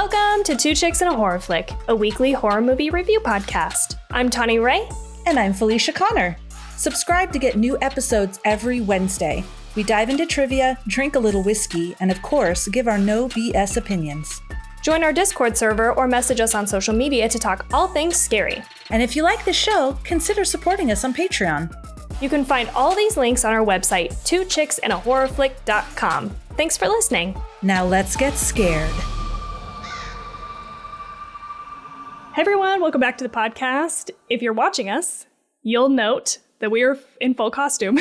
Welcome to Two Chicks and a Horror Flick, a weekly horror movie review podcast. I'm Tawny Ray. And I'm Felicia Connor. Subscribe to get new episodes every Wednesday. We dive into trivia, drink a little whiskey, and of course, give our no BS opinions. Join our Discord server or message us on social media to talk all things scary. And if you like the show, consider supporting us on Patreon. You can find all these links on our website, twochicksandahorrorflick.com. Thanks for listening. Now let's get scared. Hey everyone, welcome back to the podcast. If you're watching us, you'll note that we are in full costume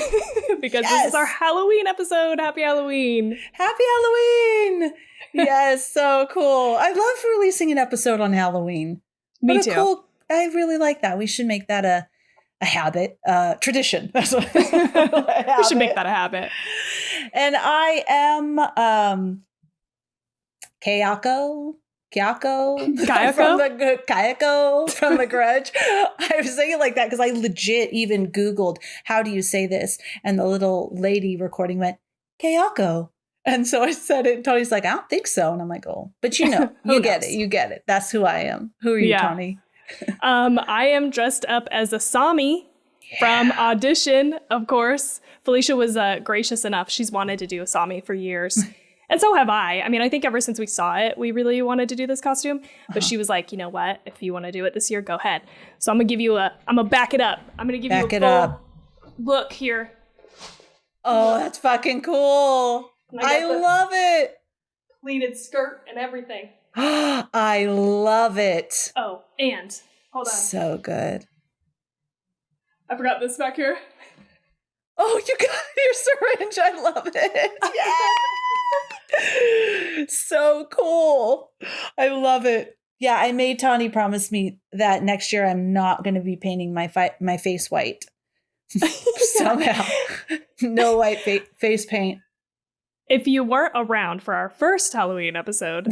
because This is our Halloween episode. Happy Halloween. Happy Halloween. Yes, so cool. I love releasing an episode on Halloween. Me too. I really like that. We should make that a habit, tradition. We should make that a habit. And I am Kayako from the Grudge. I was saying it like that because I legit even Googled, how do you say this? And the little lady recording went, Kayako. And so I said it, and Tony's like, I don't think so. And I'm like, oh, but you know, you get it. That's who I am. Who are you, Tony? I am dressed up as Asami from Audition, of course. Felicia was gracious enough. She's wanted to do Asami for years. And so have I. I mean, I think ever since we saw it, we really wanted to do this costume. But she was like, you know what? If you want to do it this year, go ahead. So I'm going to give you I'm going to back it up. I'm going to give you a full look here. Oh, that's fucking cool. I love it. Pleated skirt and everything. I love it. Oh, and hold on. So good. I forgot this back here. Oh, you got your syringe. I love it. Yeah. So cool. I love it. Yeah, I made Tawny promise me that next year I'm not going to be painting my face white. Somehow. No white face paint. If you weren't around for our first Halloween episode,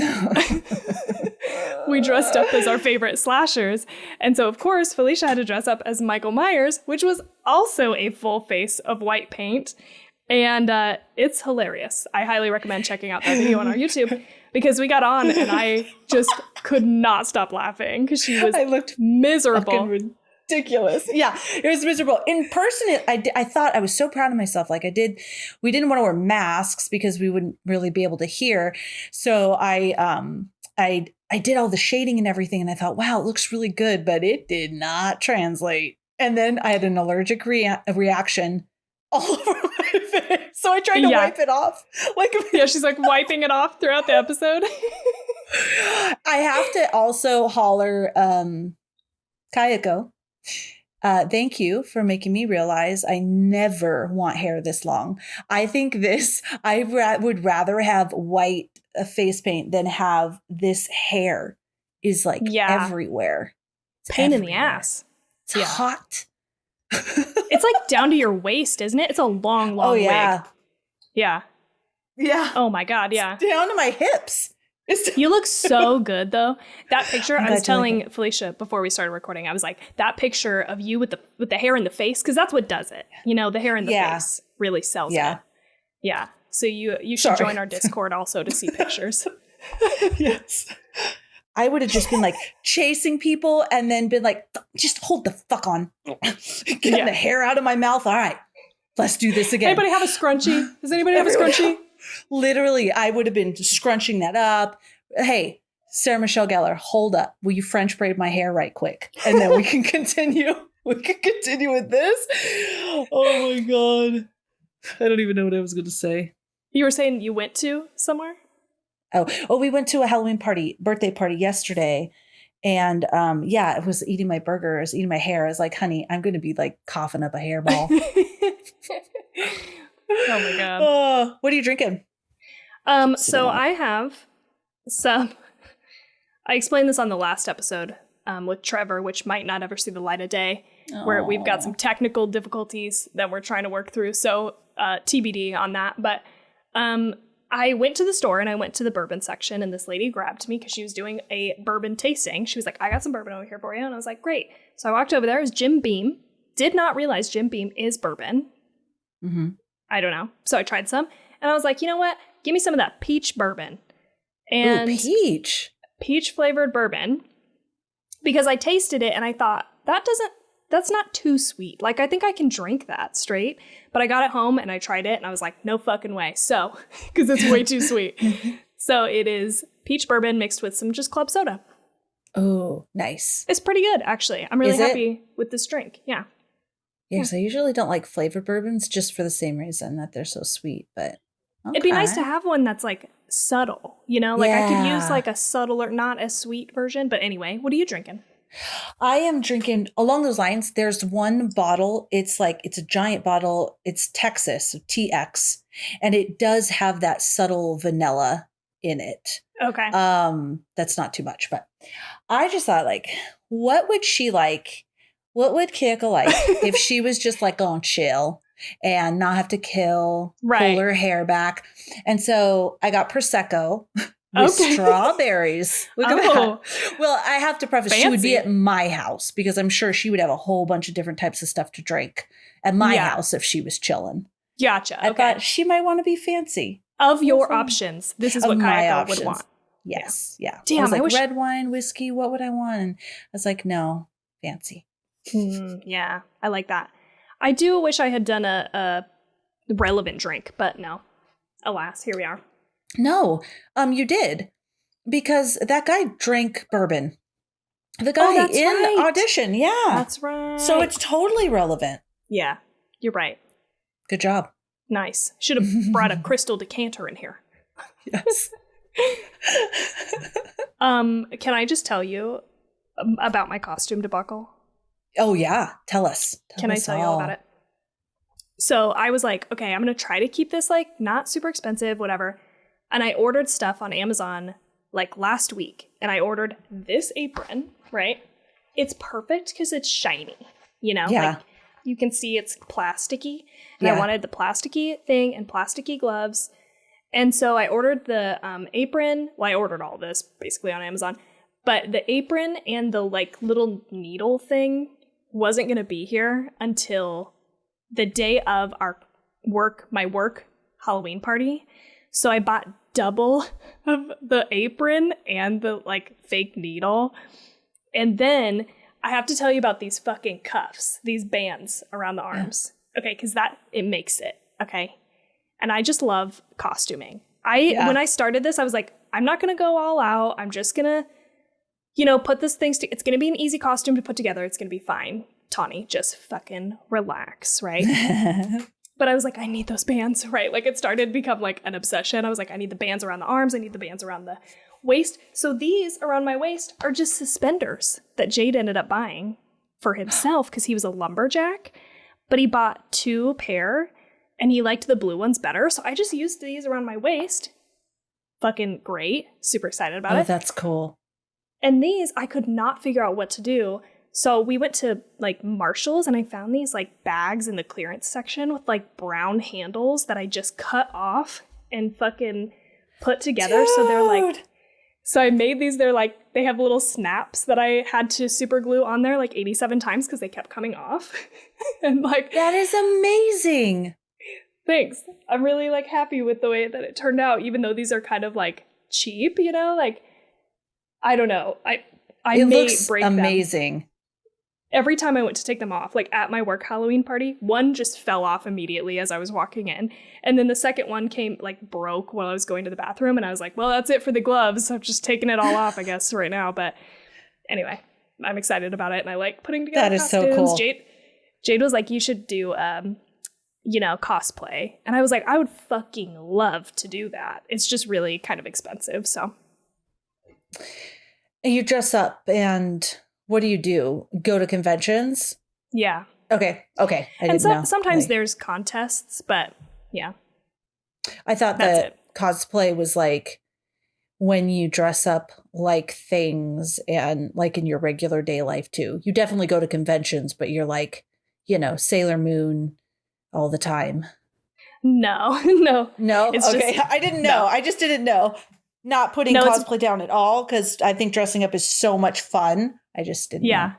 we dressed up as our favorite slashers. And so, of course, Felicia had to dress up as Michael Myers, which was also a full face of white paint. And it's hilarious. I highly recommend checking out that video on our YouTube because we got on and I just could not stop laughing because she was miserable. Ridiculous. Yeah, it was miserable. In person, I thought I was so proud of myself. We didn't want to wear masks because we wouldn't really be able to hear. So I did all the shading and everything. And I thought, wow, it looks really good, but it did not translate. And then I had an allergic reaction all over my face. So I tried to wipe it off. She's like wiping it off throughout the episode. I have to also holler, Kayako. Thank you for making me realize I never want hair this long. I think I would rather have white face paint than have this hair is everywhere. It's pain in the ass. It's hot. It's like down to your waist, isn't it? It's a long wig. Yeah. Yeah. Oh my God, yeah. It's down to my hips. You look so good, though. That picture, I was telling Felicia before we started recording, I was like, that picture of you with the hair in the face, because that's what does it. You know, the hair in the face really sells it. Yeah. So you should join our Discord also to see pictures. Yes. I would have just been chasing people and then been like, just hold the fuck on. Getting the hair out of my mouth. All right, let's do this again. Anybody have a scrunchie? Does anybody have a scrunchie? Literally, I would have been scrunching that up. Hey, Sarah Michelle Gellar, hold up. Will you French braid my hair right quick? And then we can continue. We can continue with this. Oh my God. I don't even know what I was going to say. You were saying you went to somewhere? Oh, we went to a Halloween birthday party yesterday. And I was eating my burgers, eating my hair. I was like, honey, I'm going to be coughing up a hairball. Oh my God. What are you drinking? So I have some, I explained this on the last episode with Trevor, which might not ever see the light of day, where we've got some technical difficulties that we're trying to work through. So TBD on that. But I went to the store and I went to the bourbon section and this lady grabbed me because she was doing a bourbon tasting. She was like, I got some bourbon over here for you. And I was like, great. So I walked over there. It was Jim Beam. Did not realize Jim Beam is bourbon. Mm-hmm. I don't know. So I tried some and I was like, you know what? Give me some of that peach bourbon. And peach. peach flavored bourbon because I tasted it and I thought that's not too sweet. Like, I think I can drink that straight. But I got it home and I tried it and I was like, no fucking way. So, because it's way too sweet. So it is peach bourbon mixed with some just club soda. Oh, nice. It's pretty good, actually. I'm really happy with this drink. Yeah. Yes, I usually don't like flavored bourbons just for the same reason that they're so sweet. But it'd be nice to have one that's like subtle, you know? Like I could use like a subtle or not as sweet version. But anyway, what are you drinking? I am drinking along those lines. There's one bottle. It's a giant bottle. It's Texas, TX, and it does have that subtle vanilla in it. Okay. That's not too much, but I just thought, like, what would she like? What would Kayako like if she was just like on chill and not have to pull her hair back? And so I got Prosecco. With strawberries. Look at that. Well, I have to preface, she would be at my house because I'm sure she would have a whole bunch of different types of stuff to drink at my house if she was chilling. Gotcha. I thought she might want to be fancy. Of your options, this is what Kayako would want. Yes. Yeah. Damn, I was like, red wine, whiskey, what would I want? And I was like, no, fancy. Yeah, I like that. I do wish I had done a relevant drink, but no. Alas, here we are. No, you did, because that guy drank bourbon. The guy in audition, that's right. So it's totally relevant. Yeah, you're right. Good job. Nice. Should have brought a crystal decanter in here. Yes. Can I just tell you about my costume debacle? Oh yeah, tell us. Can I tell you all about it? So I was like, okay, I'm gonna try to keep this like not super expensive, whatever. And I ordered stuff on Amazon like last week. And I ordered this apron, right? It's perfect because it's shiny, you know? Yeah. Like you can see it's plasticky. And I wanted the plasticky thing and plasticky gloves. And so I ordered the apron. Well, I ordered all this basically on Amazon. But the apron and the like little needle thing wasn't going to be here until the day of my work Halloween party. So I bought double of the apron and the like fake needle. And then I have to tell you about these fucking cuffs, these bands around the arms. Okay, because it makes it. Okay. And I just love costuming. When I started this, I was like, I'm not going to go all out. I'm just going to, put this thing, it's going to be an easy costume to put together. It's going to be fine. Tawny, just fucking relax, right? But I was like, I need those bands, right? Like it started to become like an obsession. I was like, I need the bands around the arms. I need the bands around the waist. So these around my waist are just suspenders that Jade ended up buying for himself because he was a lumberjack. But he bought 2 pair and he liked the blue ones better. So I just used these around my waist. Fucking great. Super excited about it. Oh, that's cool. And these, I could not figure out what to do. So we went to like Marshall's and I found these like bags in the clearance section with like brown handles that I just cut off and fucking put together. Dude. So they're like, so I made these, they have little snaps that I had to super glue on there like 87 times because they kept coming off. And like, that is amazing. Thanks. I'm really like happy with the way that it turned out, even though these are kind of like cheap, like, I don't know. It looks amazing. Them. Every time I went to take them off, like at my work Halloween party, one just fell off immediately as I was walking in. And then the second one broke while I was going to the bathroom. And I was like, well, that's it for the gloves. I'm just taking it all off, I guess, right now. But anyway, I'm excited about it. And I like putting together That costumes. Is so cool. Jade was like, you should do, cosplay. And I was like, I would fucking love to do that. It's just really kind of expensive. So. And you dress up and... What do you do? Go to conventions? Yeah. Okay. I didn't know. Sometimes there's contests, but yeah. I thought that cosplay was like when you dress up like things and like in your regular day life too. You definitely go to conventions, but you're like, Sailor Moon all the time. No. No? It's okay. I didn't know. No. I just didn't know. Not putting cosplay down at all because I think dressing up is so much fun. I just didn't know.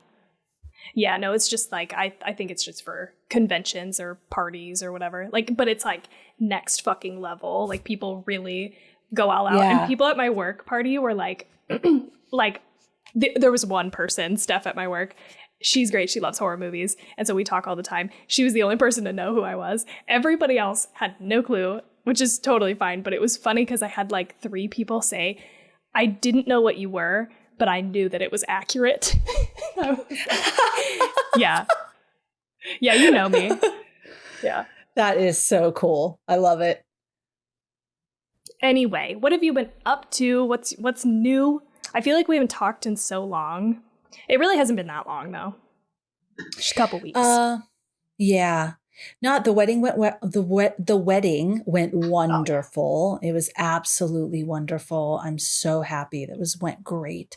Yeah, no, it's just like, I think it's just for conventions or parties or whatever. Like, but it's like next fucking level. Like people really go all out. And people at my work party were like, there was one person, Steph at my work. She's great. She loves horror movies. And so we talk all the time. She was the only person to know who I was. Everybody else had no clue, which is totally fine. But it was funny because I had like 3 people say, I didn't know what you were, but I knew that it was accurate. Yeah. Yeah, you know me. Yeah. That is so cool. I love it. Anyway, what have you been up to? What's new? I feel like we haven't talked in so long. It really hasn't been that long, though. Just a couple weeks. Yeah. Not the wedding went the wedding went wonderful. Oh, yeah. It was absolutely wonderful. I'm so happy. Went great.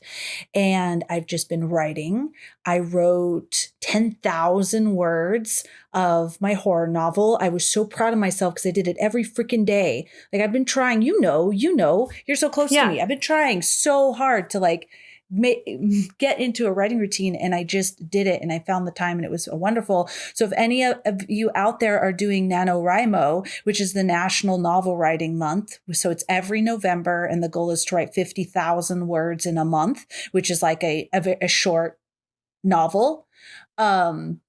And I've just been writing. I wrote 10,000 words of my horror novel. I was so proud of myself because I did it every freaking day. Like I've been trying, you're so close to me. I've been trying so hard to like get into a writing routine, and I just did it, and I found the time, and it was wonderful. So if any of you out there are doing NaNoWriMo, which is the National Novel Writing Month, so it's every November, and the goal is to write 50,000 words in a month, which is like a short novel. Then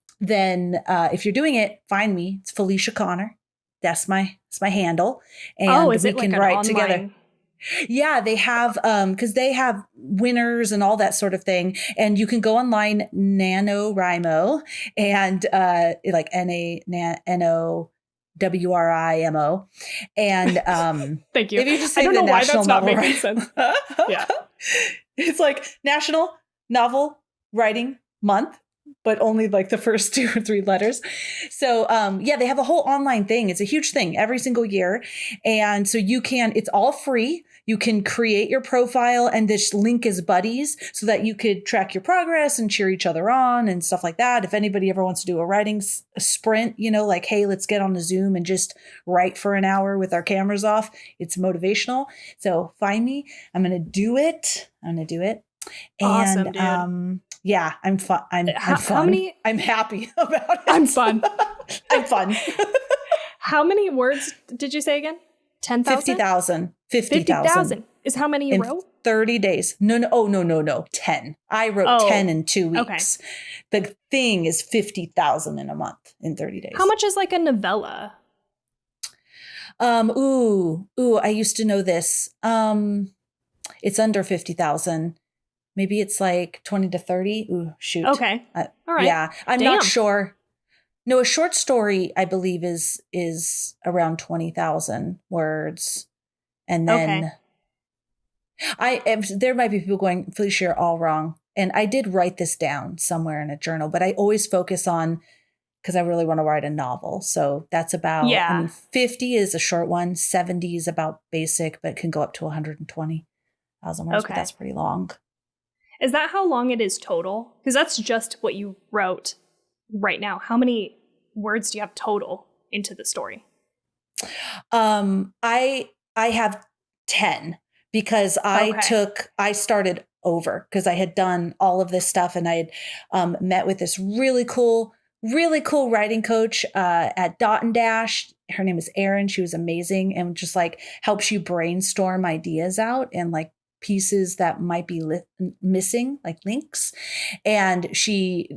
if you're doing it, find me. It's Felicia Connor. That's my handle, and we can write together. Yeah, they have, because they have winners and all that sort of thing. And you can go online, NaNoWriMo, and like NaNoWriMo. And thank you. If you just say I don't know why that's not novel making sense. Yeah. It's like National Novel Writing Month, but only like the first 2 or 3 letters. So they have a whole online thing. It's a huge thing every single year. And so it's all free. You can create your profile and this link is buddies so that you could track your progress and cheer each other on and stuff like that. If anybody ever wants to do a writing sprint, like, hey, let's get on the Zoom and just write for an hour with our cameras off. It's motivational. So find me. I'm going to do it. Awesome, And dude. Yeah, I'm fun. I'm fun. I'm happy about it. I'm fun. I'm fun. How many words did you say again? 10,000? 50,000 is how many you wrote? 30 days. No. 10. I wrote 10 in 2 weeks. Okay. The thing is 50,000 in a month in 30 days. How much is like a novella? I used to know this. It's under 50,000. Maybe it's like 20 to 30. Ooh, shoot. Okay. All right. Yeah. I'm not sure. No, a short story, I believe, is around 20,000 words. And then there might be people going, Felicia, you're all wrong. And I did write this down somewhere in a journal, but I always focus on, because I really want to write a novel. So that's about, 50 is a short one. 70 is about basic, but it can go up to 120,000 words, but that's pretty long. Is that how long it is total? Because that's just what you wrote right now. How many words do you have total into the story? I have 10 because I started over because I had done all of this stuff, and I had met with this really cool writing coach at Dot and Dash. Her name is Erin. She was amazing and just like helps you brainstorm ideas out and like pieces that might be missing, like links. And she,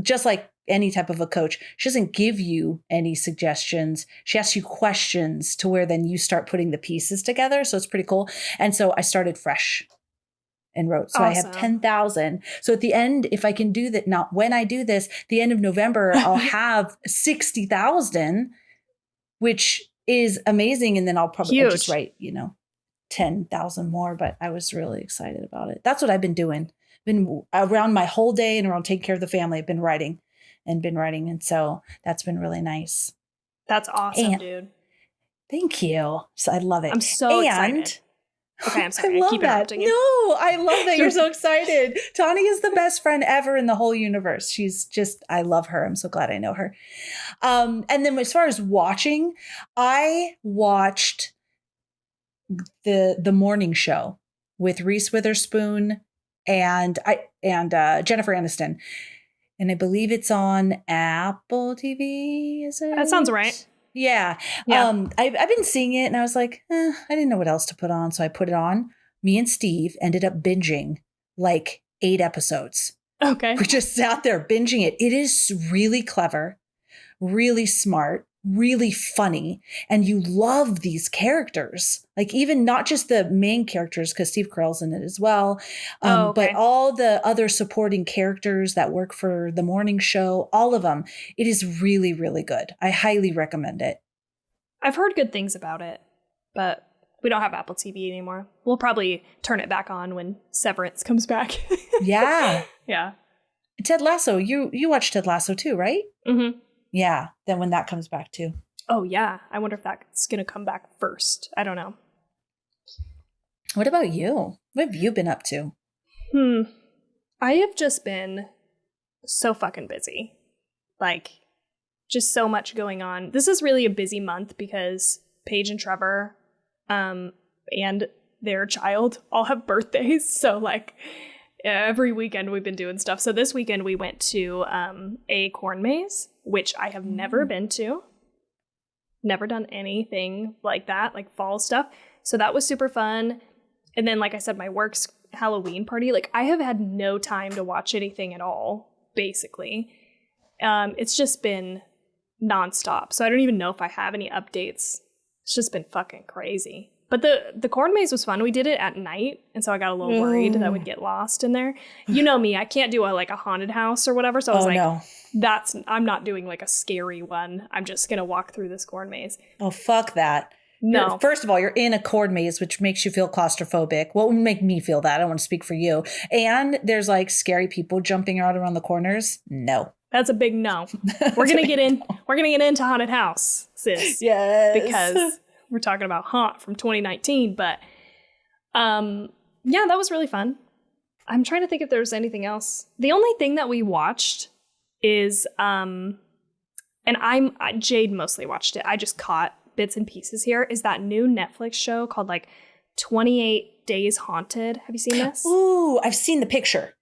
just like any type of a coach, she doesn't give you any suggestions. She asks you questions to where then you start putting the pieces together. So it's pretty cool. And so I started fresh and wrote. So awesome. I have 10,000. So at the end, if I can do that, not when I do this, the end of November, I'll have 60,000, which is amazing. And then I'll probably just write, 10,000 more, but I was really excited about it. That's what I've been doing. Been around my whole day and around taking care of the family. I've been writing. And so that's been really nice. That's awesome, dude. Thank you. So I love it. I'm so excited. Okay, I'm sorry. I keep interrupting you. No, I love that you're so excited. Tawny is the best friend ever in the whole universe. She's just, I love her. I'm so glad I know her. And then as far as watching, I watched the morning show with Reese Witherspoon and Jennifer Aniston. And I believe it's on Apple TV, is it? That sounds right. Yeah. Yeah. I've been seeing it and I was like, I didn't know what else to put on. So I put it on. Me and Steve ended up binging like 8 episodes. Okay. We just sat there binging it. It is really clever, really smart, really funny. And you love these characters. Like even not just the main characters, because Steve Carell's in it as well, but all the other supporting characters that work for the morning show, all of them. It is really, really good. I highly recommend it. I've heard good things about it, but we don't have Apple TV anymore. We'll probably turn it back on when Severance comes back. Yeah. Yeah. Ted Lasso. You watched Ted Lasso too, right? Mm-hmm. Yeah. Then when that comes back too. Oh, yeah. I wonder if that's going to come back first. I don't know. What about you? What have you been up to? I have just been so fucking busy. Like, just so much going on. This is really a busy month because Paige and Trevor and their child all have birthdays. So, like, every weekend we've been doing stuff. So this weekend we went to a corn maze, which I have never been to. Never done anything like that, like fall stuff. So that was super fun. And then, like I said, my work's Halloween party. Like, I have had no time to watch anything at all, basically. It's just been nonstop. So I don't even know if I have any updates. It's just been fucking crazy. But the corn maze was fun. We did it at night, and so I got a little worried that I would get lost in there. You know me, I can't do a haunted house or whatever. So I was I'm not doing like a scary one. I'm just gonna walk through this corn maze. Oh, fuck that. No. First of all, you're in a corn maze, which makes you feel claustrophobic. What would make me feel that? I don't want to speak for you. And there's like scary people jumping out around the corners. No. That's a big no. We're gonna get in. We're gonna get into haunted house, sis. Yes. Because we're talking about Haunt from 2019. But yeah, that was really fun. I'm trying to think if there's anything else. The only thing that we watched is Jade mostly watched it. I just caught bits and pieces here. Is that new Netflix show called like 28 Days Haunted? Have you seen this? Ooh, I've seen the picture.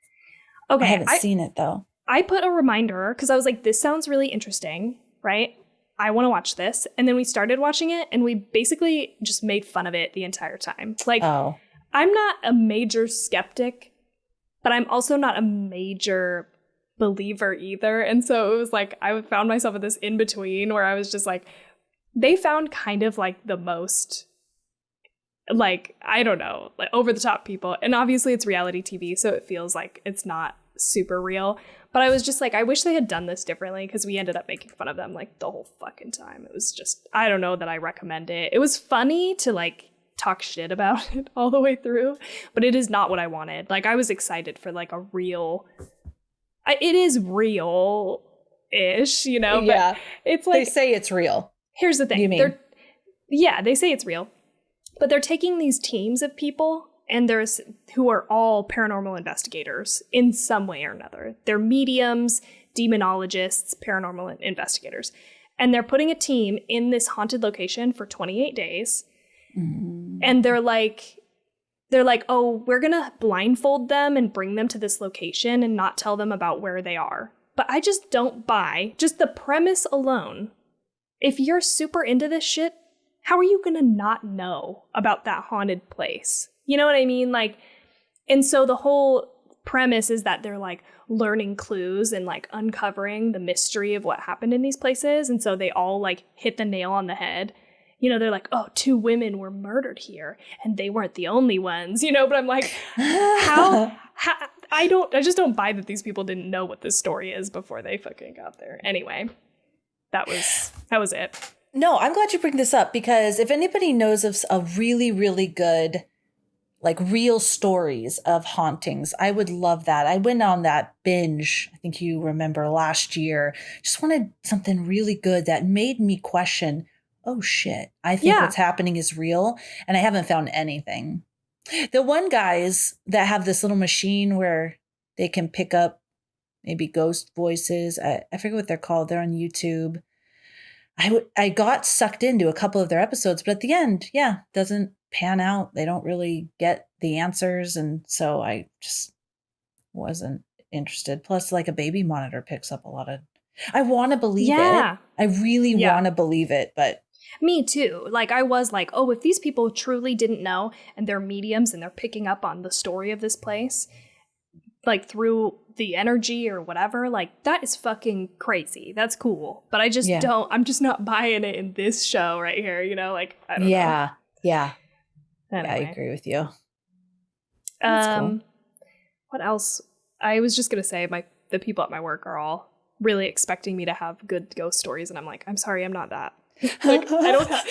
Okay. I haven't seen it though. I put a reminder because I was like, this sounds really interesting, right? I want to watch this. And then we started watching it and we basically just made fun of it the entire time. Like, I'm not a major skeptic, but I'm also not a major believer either. And so it was like, I found myself in this in between where I was just like, they found kind of like the most, like, I don't know, like over the top people. And obviously it's reality TV, so it feels like it's not super real. But I was just like, I wish they had done this differently because we ended up making fun of them like the whole fucking time. It was just, I don't know that I recommend it. It was funny to like talk shit about it all the way through, but it is not what I wanted. Like, I was excited for like a real, it is real-ish, you know? But yeah. It's like, they say it's real. Here's the thing. You mean? They say it's real, but they're taking these teams of people and who are all paranormal investigators in some way or another. They're mediums, demonologists, paranormal investigators. And they're putting a team in this haunted location for 28 days. Mm-hmm. And they're like, oh, we're going to blindfold them and bring them to this location and not tell them about where they are. But I just don't buy just the premise alone. If you're super into this shit, how are you going to not know about that haunted place? You know what I mean? Like, and so the whole premise is that they're like learning clues and like uncovering the mystery of what happened in these places. And so they all like hit the nail on the head. You know, they're like, oh, 2 women were murdered here and they weren't the only ones, you know, but I'm like, how I just don't buy that these people didn't know what this story is before they fucking got there. Anyway, that was it. No, I'm glad you bring this up because if anybody knows of a really, really good, like real stories of hauntings, I would love that. I went on that binge, I think you remember last year, just wanted something really good that made me question, oh shit, I think what's happening is real. And I haven't found anything. The one guys that have this little machine where they can pick up maybe ghost voices. I forget what they're called. They're on YouTube. I got sucked into a couple of their episodes, but at the end, doesn't pan out. They don't really get the answers. And so I just wasn't interested. Plus, like a baby monitor picks up a lot of I want to believe it. I really want to believe it, but. Me too. Like, I was like, oh, if these people truly didn't know and they're mediums and they're picking up on the story of this place, like through the energy or whatever, like that is fucking crazy. That's cool. But I just I'm just not buying it in this show right here, you know? Like, I don't know. Yeah. Anyway. I agree with you. That's cool. What else? I was just gonna say the people at my work are all really expecting me to have good ghost stories, and I'm like, I'm sorry, I'm not that. Like, I don't have.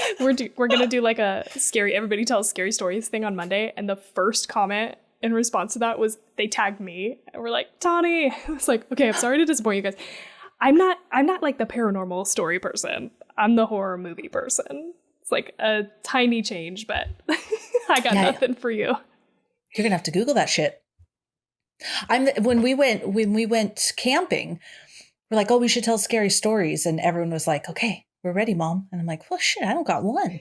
We're gonna do like a scary. Everybody tells scary stories thing on Monday, and the first comment in response to that was they tagged me, and we're like, Tawny. I was like, okay, I'm sorry to disappoint you guys. I'm not like the paranormal story person. I'm the horror movie person. It's like a tiny change, but I got nothing for you. You're gonna have to Google that shit. When we went camping, we're like, oh, we should tell scary stories, and everyone was like, okay, we're ready, Mom. And I'm like, well, shit, I don't got one.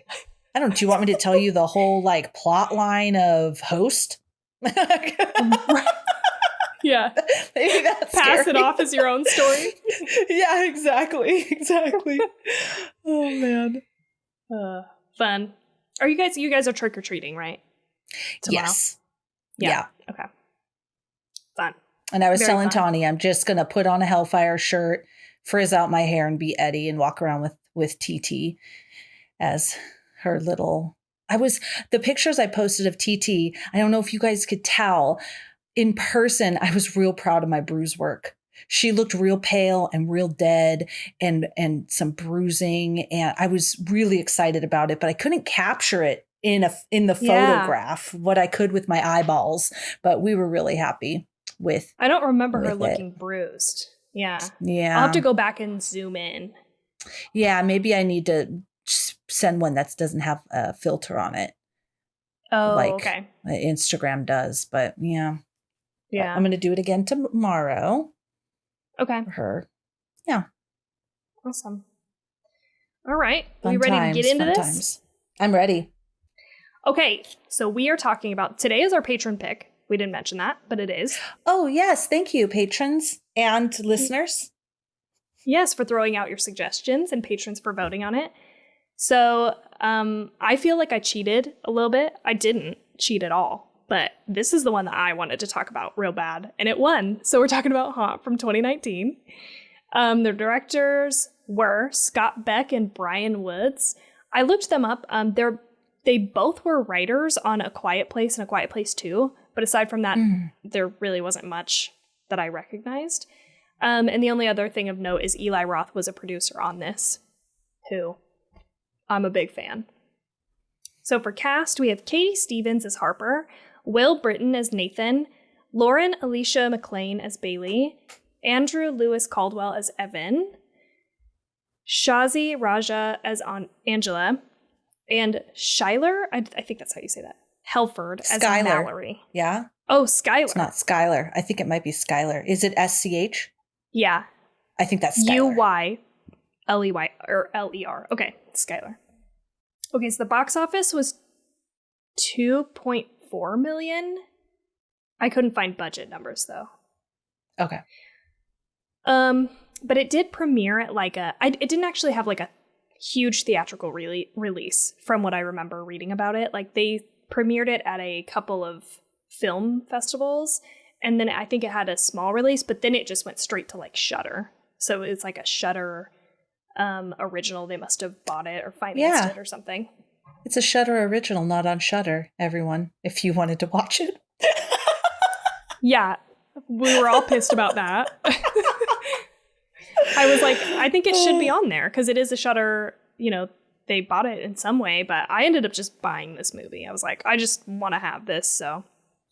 Do you want me to tell you the whole like plot line of Host? Yeah. Maybe that's Pass scary. it off as your own story. Yeah, exactly. Oh man. Fun. Are you guys are trick-or-treating, right? Tomorrow? Yes. Yeah. Okay. Fun. And I was telling Tawny, I'm just going to put on a Hellfire shirt, frizz out my hair, and be Eddie and walk around with TT as her little... The pictures I posted of TT, I don't know if you guys could tell, in person, I was real proud of my bruise work. She looked real pale and real dead and some bruising. And I was really excited about it, but I couldn't capture it in the photograph, what I could with my eyeballs. But we were really happy with I don't remember her looking bruised. Yeah. I'll have to go back and zoom in. Yeah, maybe I need to send one that doesn't have a filter on it. Oh, like okay. Instagram does, but yeah. Yeah. But I'm going to do it again tomorrow. Okay. For her. Yeah. Awesome. All right. Fun we ready times, to get into this? Times. I'm ready. Okay. So we are talking about, today is our patron pick. We didn't mention that, but it is. Oh, yes. Thank you, patrons and listeners. Yes, for throwing out your suggestions and patrons for voting on it. So I feel like I cheated a little bit. I didn't cheat at all, but this is the one that I wanted to talk about real bad, and it won. So we're talking about Haunt from 2019. The directors were Scott Beck and Bryan Woods. I looked them up. They both were writers on A Quiet Place and A Quiet Place 2, but aside from that, there really wasn't much that I recognized. And the only other thing of note is Eli Roth was a producer on this, who I'm a big fan. So for cast, we have Katie Stevens as Harper, Will Britton as Nathan, Lauren Alicia McLean as Bailey, Andrew Lewis Caldwell as Evan, Shazi Raja as Angela, and Shyler, I think that's how you say that, Helford as Mallory. Yeah? Oh, Skylar. It's not Skylar. I think it might be Skylar. Is it SCH? Yeah. I think that's Skylar. UYLEY or LER. Okay, Skylar. Okay, so the box office was $2.4 million. I couldn't find budget numbers though. Okay. But it did premiere at it didn't actually have like a huge theatrical release from what I remember reading about it. Like they premiered it at a couple of film festivals, and then I think it had a small release, but then it just went straight to like Shudder. So it's like a Shudder original. They must have bought it or financed it or something. It's a Shudder original, not on Shudder, everyone, if you wanted to watch it. Yeah, we were all pissed about that. I was like, I think it should be on there because it is a Shudder, they bought it in some way, but I ended up just buying this movie. I was like, I just want to have this, so.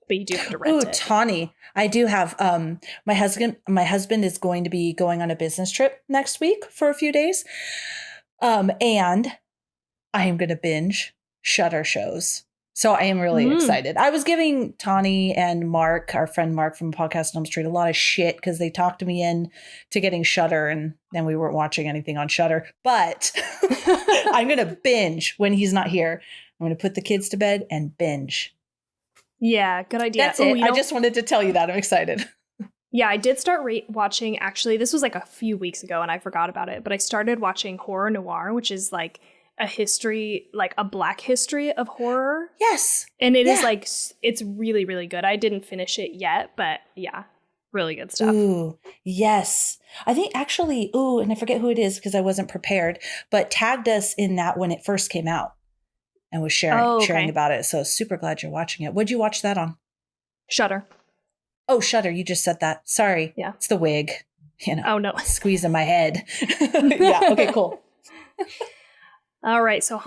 But you do have to rent it. Tawny. I do have my husband is going to be going on a business trip next week for a few days. And I am going to binge Shudder shows. So I am really excited. I was giving Tawny and Mark, our friend Mark from Podcast Elm Street, a lot of shit because they talked me in to getting Shudder, and then we weren't watching anything on Shudder. But I'm going to binge when he's not here. I'm going to put the kids to bed and binge. Yeah, good idea. That's it. I just wanted to tell you that. I'm excited. Yeah, I did start watching, actually, this was like a few weeks ago and I forgot about it, but I started watching horror noir, which is like a history, like a Black history of horror. Yes. And it is like, it's really, really good. I didn't finish it yet, but yeah, really good stuff. Ooh, yes. I think actually, and I forget who it is because I wasn't prepared, but tagged us in that when it first came out and was sharing about it. So super glad you're watching it. What'd you watch that on? Shudder. Oh, Shudder. You just said that. Sorry. Yeah. It's the wig. You know. Oh, no. Squeezing my head. Yeah. Okay, cool. All right. So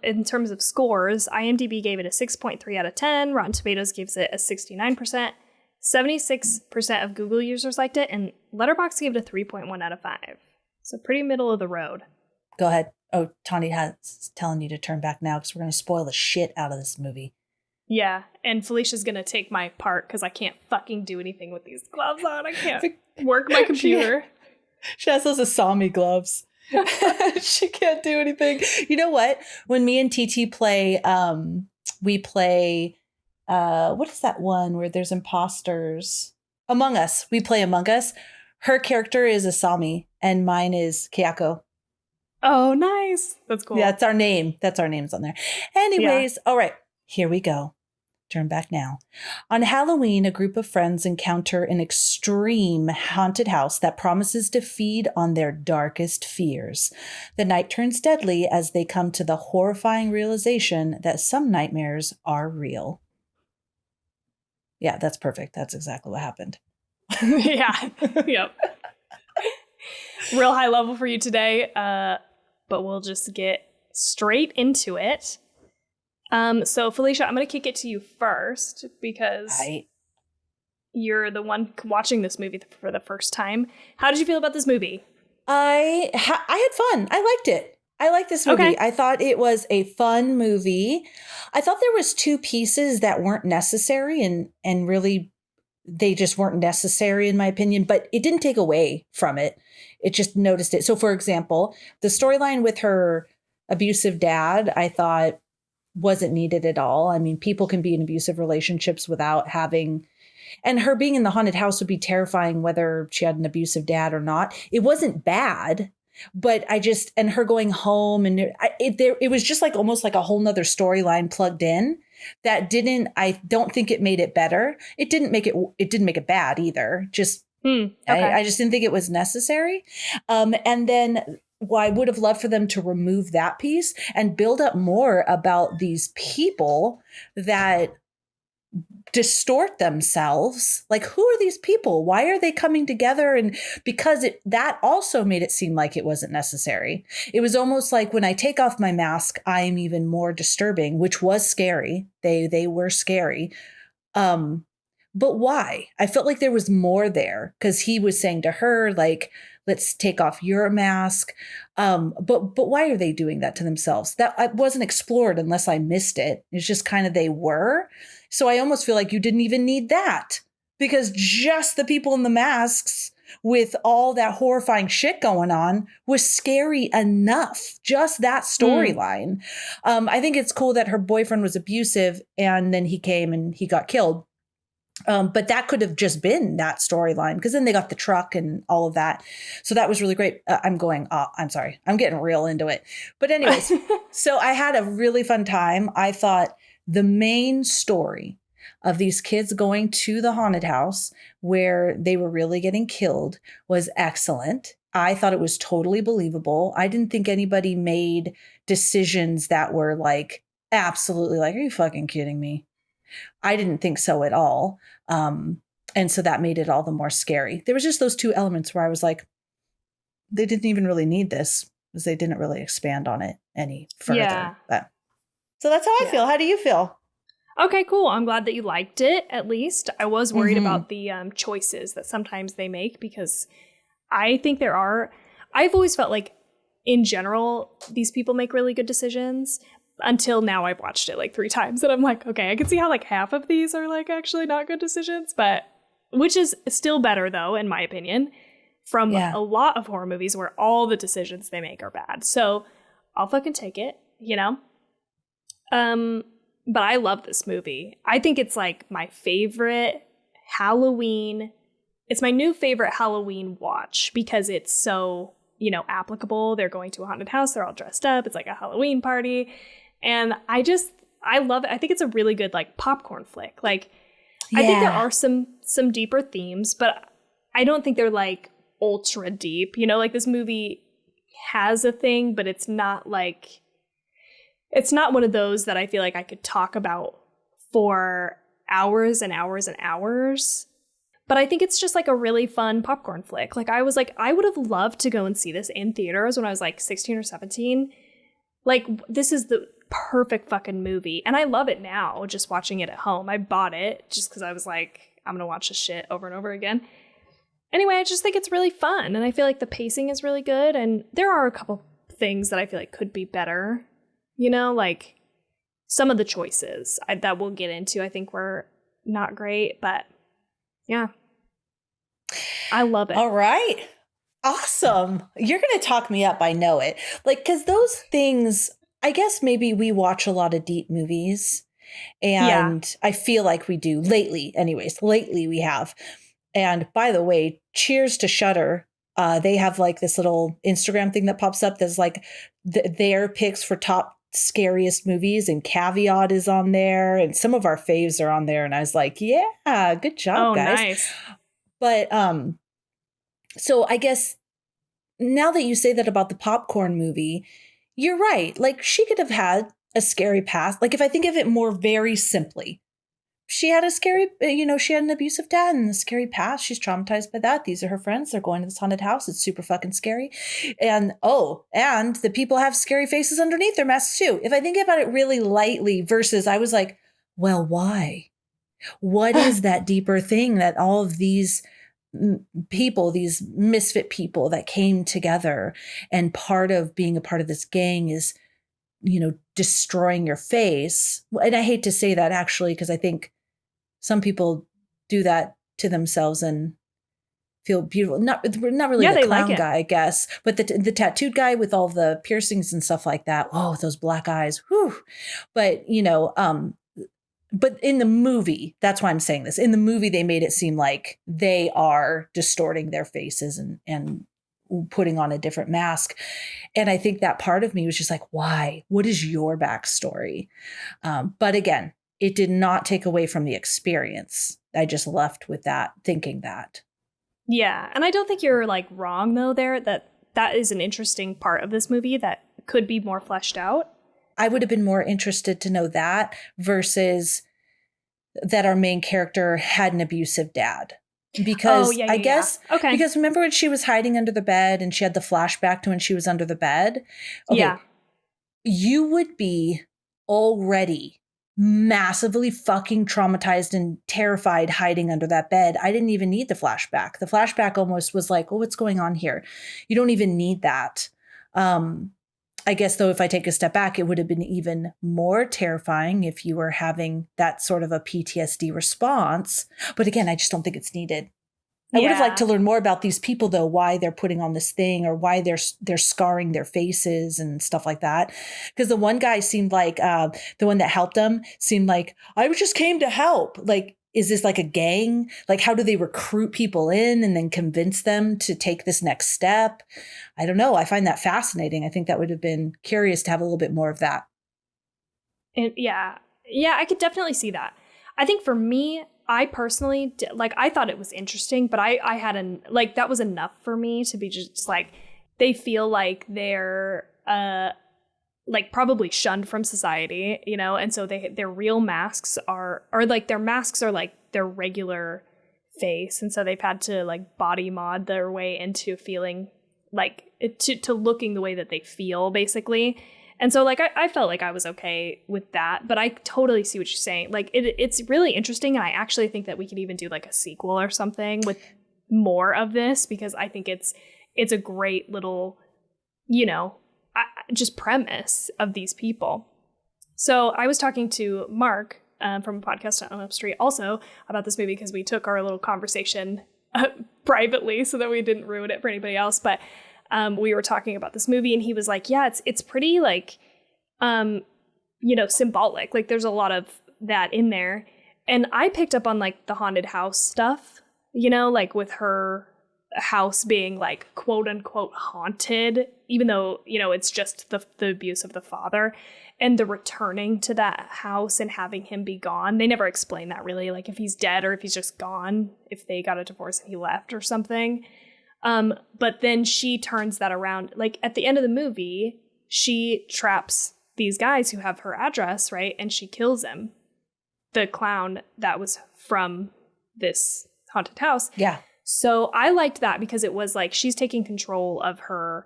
in terms of scores, IMDb gave it a 6.3 out of 10. Rotten Tomatoes gives it a 69%. 76% of Google users liked it. And Letterboxd gave it a 3.1 out of 5. So pretty middle of the road. Go ahead. Oh, Tawny has telling you to turn back now because we're going to spoil the shit out of this movie. Yeah, and Felicia's going to take my part because I can't fucking do anything with these gloves on. I can't work my computer. She has those Asami gloves. She can't do anything. You know what? When me and TT play, we play, what is that one where there's imposters? Among Us. We play Among Us. Her character is Asami and mine is Kayako. Oh, nice. That's cool. Yeah, that's our name. That's our names on there. Anyways, All right. Here we go. Turn back now. On Halloween, a group of friends encounter an extreme haunted house that promises to feed on their darkest fears. The night turns deadly as they come to the horrifying realization that some nightmares are real. Yeah, that's perfect. That's exactly what happened. Yeah. Yep. Real high level for you today, but we'll just get straight into it. So Felicia, I'm going to kick it to you first because you're the one watching this movie for the first time. How did you feel about this movie? I had fun. I liked it. I liked this movie. Okay. I thought it was a fun movie. I thought there was two pieces that weren't necessary and really they just weren't necessary in my opinion, but it didn't take away from it. It just noticed it. So for example, the storyline with her abusive dad, I thought wasn't needed at all. I mean, people can be in abusive relationships without having, and her being in the haunted house would be terrifying whether she had an abusive dad or not. It wasn't bad, but and her going home and it was just like almost like a whole nother storyline plugged in that I don't think it made it better. It didn't make it bad either. Just, I just didn't think it was necessary. And then I would have loved for them to remove that piece and build up more about these people that distort themselves. Like, who are these people? Why are they coming together? And because that also made it seem like it wasn't necessary. It was almost like when I take off my mask, I'm even more disturbing, which was scary. They were scary. But why? I felt like there was more there because he was saying to her, like, let's take off your mask. But why are they doing that to themselves? That wasn't explored unless I missed it. It's just kind of they were. So I almost feel like you didn't even need that because just the people in the masks with all that horrifying shit going on was scary enough. Just that storyline. I think it's cool that her boyfriend was abusive and then he came and he got killed. But that could have just been that storyline because then they got the truck and all of that. So that was really great. I'm sorry. I'm getting real into it. But anyways, so I had a really fun time. I thought the main story of these kids going to the haunted house where they were really getting killed was excellent. I thought it was totally believable. I didn't think anybody made decisions that were like, absolutely like, are you fucking kidding me? I didn't think so at all. And so that made it all the more scary. There was just those two elements where I was like, they didn't even really need this because they didn't really expand on it any further. Yeah. So that's how I feel. How do you feel? Okay, cool. I'm glad that you liked it, at least. I was worried about the choices that sometimes they make because I think I've always felt like in general, these people make really good decisions. Until now, I've watched it like 3 times and I'm like, okay, I can see how like half of these are like actually not good decisions, but which is still better though, in my opinion, from a lot of horror movies where all the decisions they make are bad. So I'll fucking take it, you know? But I love this movie. I think it's like my favorite Halloween it's my new favorite Halloween watch because it's so, you know, applicable. They're going to a haunted house. They're all dressed up. It's like a Halloween party. And I love it. I think it's a really good like popcorn flick. Like, I think there are some deeper themes, but I don't think they're like ultra deep. You know, like this movie has a thing, but it's not one of those that I feel like I could talk about for hours and hours and hours. But I think it's just like a really fun popcorn flick. Like I would have loved to go and see this in theaters when I was like 16 or 17. Like this is the perfect fucking movie. And I love it now, just watching it at home. I bought it just because I was like, I'm going to watch this shit over and over again. Anyway, I just think it's really fun. And I feel like the pacing is really good. And there are a couple things that I feel like could be better. You know, like some of the choices that we'll get into, I think were not great. But yeah, I love it. All right. Awesome. You're going to talk me up. I know it. Like, because those things, I guess maybe we watch a lot of deep movies and I feel like we do lately. Anyways, lately we have. And by the way, cheers to Shudder. They have like this little Instagram thing that pops up that's like their picks for top scariest movies, and Caveat is on there and some of our faves are on there. And I was like, yeah, good job, guys. Nice. But so I guess now that you say that about the popcorn movie, you're right. Like she could have had a scary past. Like if I think of it more very simply, she had a scary, she had an abusive dad and a scary past. She's traumatized by that. These are her friends. They're going to this haunted house. It's super fucking scary. And the people have scary faces underneath their masks too. If I think about it really lightly versus I was like, well, why? What is that deeper thing that all of these people, these misfit people that came together, and part of being a part of this gang is, destroying your face. And I hate to say that actually, because I think some people do that to themselves and feel beautiful. Not really the clown like guy, I guess, but the tattooed guy with all the piercings and stuff like that. Oh, those black eyes. Whew. But, but in the movie, that's why I'm saying this. In the movie, they made it seem like they are distorting their faces and putting on a different mask. And I think that part of me was just like, why? What is your backstory? But again, it did not take away from the experience. I just left with that, thinking that. Yeah. And I don't think you're like wrong though there, that is an interesting part of this movie that could be more fleshed out. I would have been more interested to know that versus that our main character had an abusive dad. Because I guess, because remember when she was hiding under the bed and she had the flashback to when she was under the bed? Okay, yeah. You would be already massively fucking traumatized and terrified hiding under that bed. I didn't even need the flashback. The flashback almost was like, oh, what's going on here? You don't even need that. I guess, though, if I take a step back, it would have been even more terrifying if you were having that sort of a PTSD response. But again, I just don't think it's needed. I would have liked to learn more about these people, though, why they're putting on this thing or why they're scarring their faces and stuff like that. Because the one guy seemed like the one that helped him seemed like, I just came to help. Like, is this like a gang? Like, how do they recruit people in and then convince them to take this next step? I don't know. I find that fascinating. I think that would have been curious to have a little bit more of that. Yeah, I could definitely see that. I think for me, I personally, I thought it was interesting, but I had that was enough for me to be just like, they feel like they're probably shunned from society, and so their real masks are their masks are like their regular face, and so they've had to like body mod their way into feeling like to looking the way that they feel, basically. And so I felt like I was okay with that, but I totally see what you're saying. Like it's really interesting, and I actually think that we could even do like a sequel or something with more of this, because I think it's a great little, just premise of these people. So I was talking to Mark from a podcast on Up Street also about this movie, because we took our little conversation privately so that we didn't ruin it for anybody else. But we were talking about this movie, and he was like, yeah, it's pretty like, symbolic. Like there's a lot of that in there. And I picked up on like the haunted house stuff you know, like with her house being like quote unquote haunted, even though, you know, it's just the abuse of the father, and the returning to that house and having him be gone. They never explain that really, like if he's dead or if he's just gone, if they got a divorce and he left or something. But then she turns that around. Like at the end of the movie, she traps these guys who have her address, right? And she kills him. The clown that was from this haunted house. Yeah. So I liked that because it was like she's taking control of her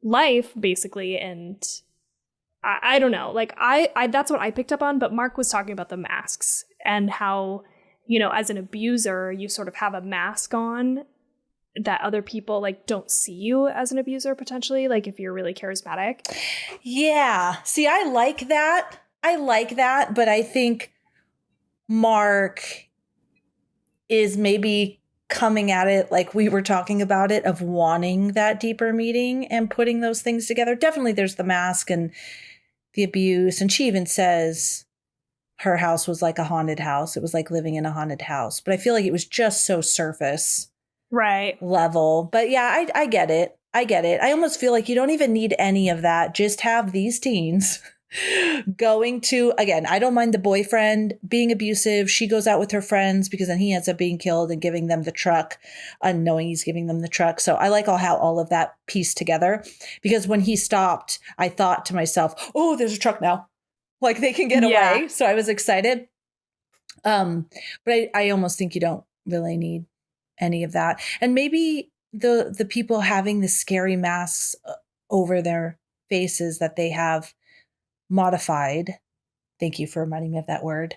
life, basically. And I don't know, like I that's what I picked up on. But Mark was talking about the masks and how, you know, as an abuser, you sort of have a mask on that other people like don't see you as an abuser potentially, like if you're really charismatic. Yeah. See, I like that. But I think Mark is maybe coming at it like we were talking about it, of wanting that deeper meaning and putting those things together. Definitely there's the mask and the abuse. And she even says her house was like a haunted house. It was like living in a haunted house. But I feel like it was just so surface level. But yeah, I get it. I almost feel like you don't even need any of that. Just have these teens going to, again, I don't mind the boyfriend being abusive. She goes out with her friends because then he ends up being killed and giving them the truck, unknowing he's giving them the truck. So I like how all of that pieced together, because when he stopped, I thought to myself, oh, there's a truck now. Like they can get away. So I was excited. But I almost think you don't really need any of that. And maybe the people having the scary masks over their faces that they have modified. Thank you for reminding me of that word.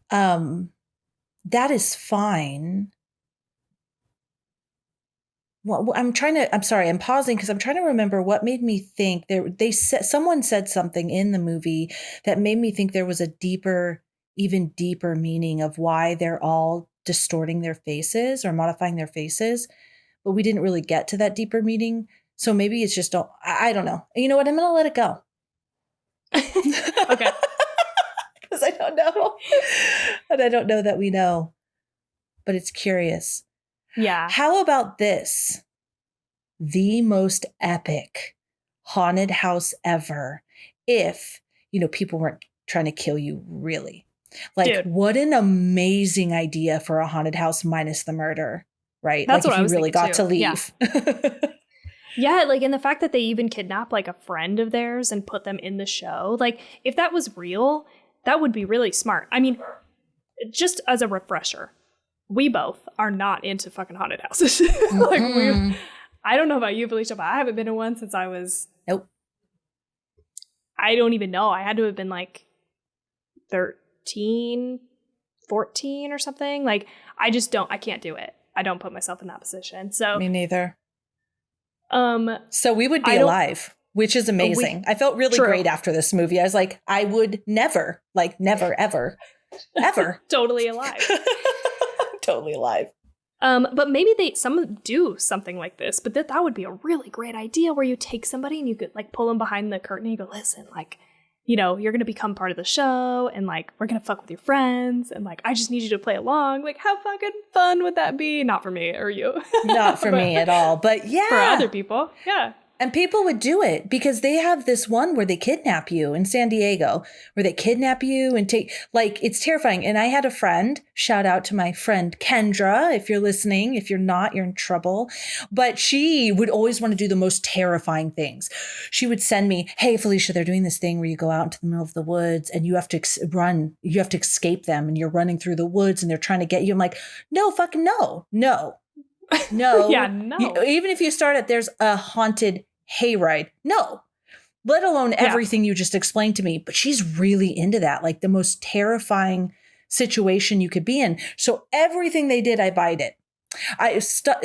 That is fine. Well, I'm pausing because I'm trying to remember what made me think someone said something in the movie that made me think there was a even deeper meaning of why they're all distorting their faces or modifying their faces, but we didn't really get to that deeper meaning. So maybe it's just, I don't know. You know what? I'm going to let it go. Okay. Because I don't know. And I don't know that we know, but it's curious. Yeah. How about this? The most epic haunted house ever. If, people weren't trying to kill you, really. Like, dude, what an amazing idea for a haunted house minus the murder, right? That's like what if I was you really got too. to leave. Yeah. Yeah, like, and the fact that they even kidnapped like a friend of theirs and put them in the show, like, if that was real, that would be really smart. I mean, just as a refresher, we both are not into fucking haunted houses. Like, I don't know about you, Felicia, but I haven't been in one since I was. Nope. I don't even know. I had to have been like 13, 14 or something. Like, I can't do it. I don't put myself in that position. So me neither. So we would be alive, which is amazing. I felt really great after this movie. I was like, I would never, ever. Totally alive. Totally alive. But maybe some do something like this, but that would be a really great idea where you take somebody and you could like pull them behind the curtain and you go, listen, like, you're going to become part of the show and like, we're going to fuck with your friends. And like, I just need you to play along. Like, how fucking fun would that be? Not for me or you. Not for me at all. But yeah. For other people. Yeah. And people would do it because they have this one where they kidnap you in San Diego, where they kidnap you and it's terrifying. And I had a friend, shout out to my friend Kendra, if you're listening. If you're not, you're in trouble. But she would always want to do the most terrifying things. She would send me, hey, Felicia, they're doing this thing where you go out into the middle of the woods and you have to run. You have to escape them and you're running through the woods and they're trying to get you. I'm like, no, fucking no. Yeah, no. Even if you start at there's a haunted hayride, no, let alone everything you just explained to me. But she's really into that, like the most terrifying situation you could be in. So everything they did, I buyed it.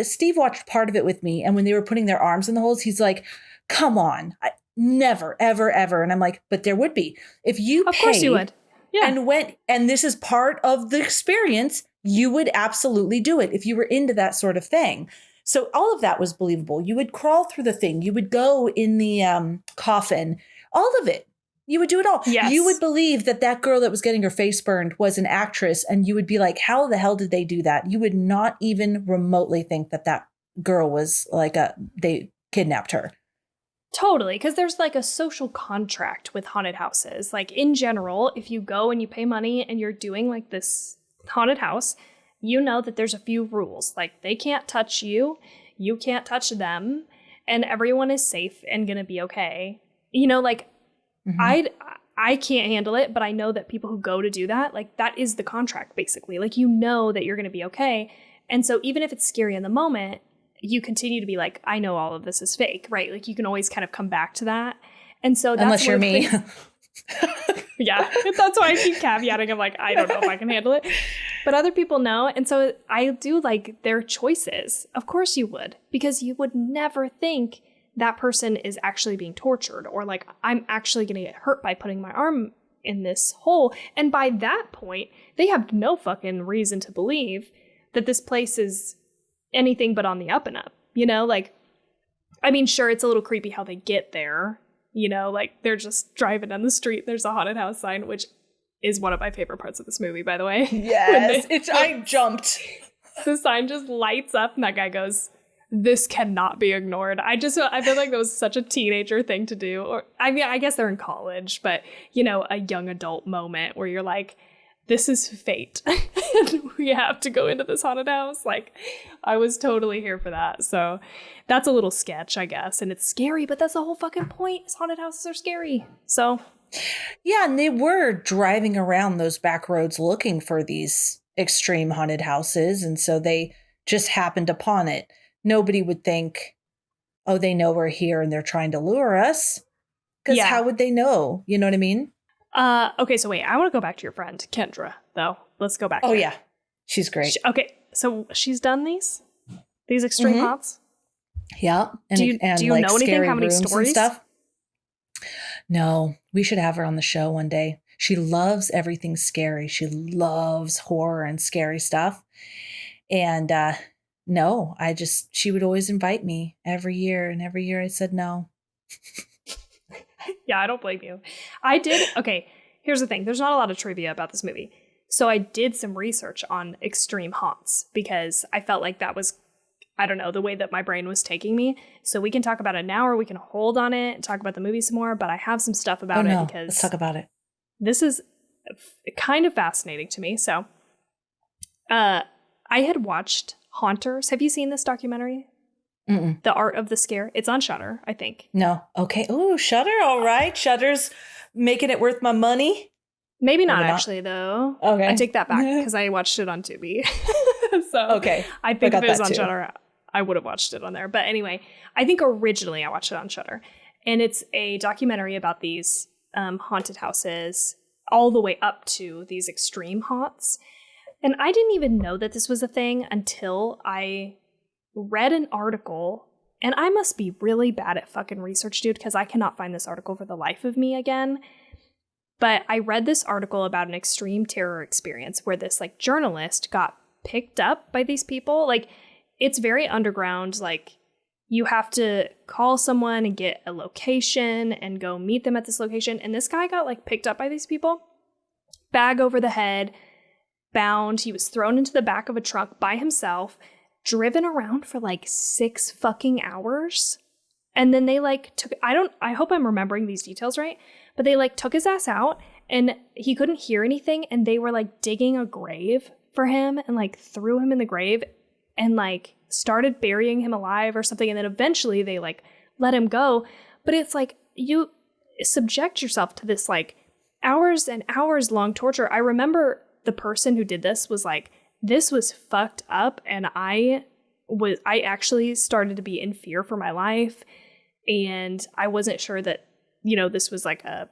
Steve watched part of it with me, and when they were putting their arms in the holes, he's like, come on, never, ever, ever. And I'm like, but there would be. If you of course you would. Yeah. And went, and this is part of the experience, you would absolutely do it if you were into that sort of thing. So all of that was believable. You would crawl through the thing. You would go in the coffin. All of it. You would do it all. Yes. You would believe that that girl that was getting her face burned was an actress, and you would be like, how the hell did they do that? You would not even remotely think that that girl was like they kidnapped her. Totally, because there's like a social contract with haunted houses. Like in general, if you go and you pay money and you're doing like this haunted house, you know that there's a few rules. Like they can't touch you, you can't touch them, and everyone is safe and gonna be okay. You know, like I can't handle it, but I know that people who go to do that, like that is the contract basically. Like you know that you're gonna be okay. And so even if it's scary in the moment, you continue to be like, I know all of this is fake, right? Like you can always kind of come back to that. And so that's unless you're me. Yeah, that's why I keep caveating. I'm like, I don't know if I can handle it. But other people know. And so I do like their choices. Of course you would, because you would never think that person is actually being tortured or like, I'm actually going to get hurt by putting my arm in this hole. And by that point, they have no fucking reason to believe that this place is anything but on the up and up, you know? Like, I mean, sure, it's a little creepy how they get there, you know? Like, they're just driving down the street, there's a haunted house sign, which is one of my favorite parts of this movie, by the way. Yes, I jumped. The sign just lights up, and that guy goes, this cannot be ignored. I feel like that was such a teenager thing to do. Or, I mean, I guess they're in college, but, you know, a young adult moment where you're like, this is fate. We have to go into this haunted house. Like, I was totally here for that. So that's a little sketch, I guess. And it's scary, but that's the whole fucking point, is haunted houses are scary. So yeah, and they were driving around those back roads looking for these extreme haunted houses. And so they just happened upon it. Nobody would think, oh, they know we're here and they're trying to lure us. Because how would they know? You know what I mean? Okay, so wait, I want to go back to your friend, Kendra, though. Let's go back. Oh, yeah. She's great. Okay, so she's done these extreme haunts? Yeah. And, do you like know anything? How many stories? Stuff? No, we should have her on the show one day. She loves everything scary. She loves horror and scary stuff. And no, she would always invite me every year. And every year I said no. Yeah, I don't blame you. Okay, here's the thing. There's not a lot of trivia about this movie. So I did some research on extreme haunts because I felt like that was, I don't know, the way that my brain was taking me. So we can talk about it now or we can hold on it and talk about the movie some more. But I have some stuff about it because let's talk about it. This is kind of fascinating to me. So I had watched Haunters. Have you seen this documentary? Mm-mm. The Art of the Scare. It's on Shudder, I think. No. Okay. Oh, Shudder. All right. Shudder's making it worth my money. Maybe not actually, though. Okay. I take that back because I watched it on Tubi. So okay. I think if it was on Shudder, I would have watched it on there. But anyway, I think originally I watched it on Shudder. And it's a documentary about these haunted houses all the way up to these extreme haunts. And I didn't even know that this was a thing until I read an article, and I must be really bad at fucking research, dude, because I cannot find this article for the life of me again. But I read this article about an extreme terror experience where this like journalist got picked up by these people. Like, it's very underground. Like, you have to call someone and get a location and go meet them at this location. And this guy got like picked up by these people, bag over the head, bound. He was thrown into the back of a truck by himself, driven around for like 6 fucking hours. And then they like took, I hope I'm remembering these details right, but they like took his ass out and he couldn't hear anything. And they were like digging a grave for him and like threw him in the grave and like started burying him alive or something. And then eventually they like let him go. But it's like, you subject yourself to this like hours and hours long torture. I remember the person who did this was like, this was fucked up, and I actually started to be in fear for my life, and I wasn't sure that, you know, this was like a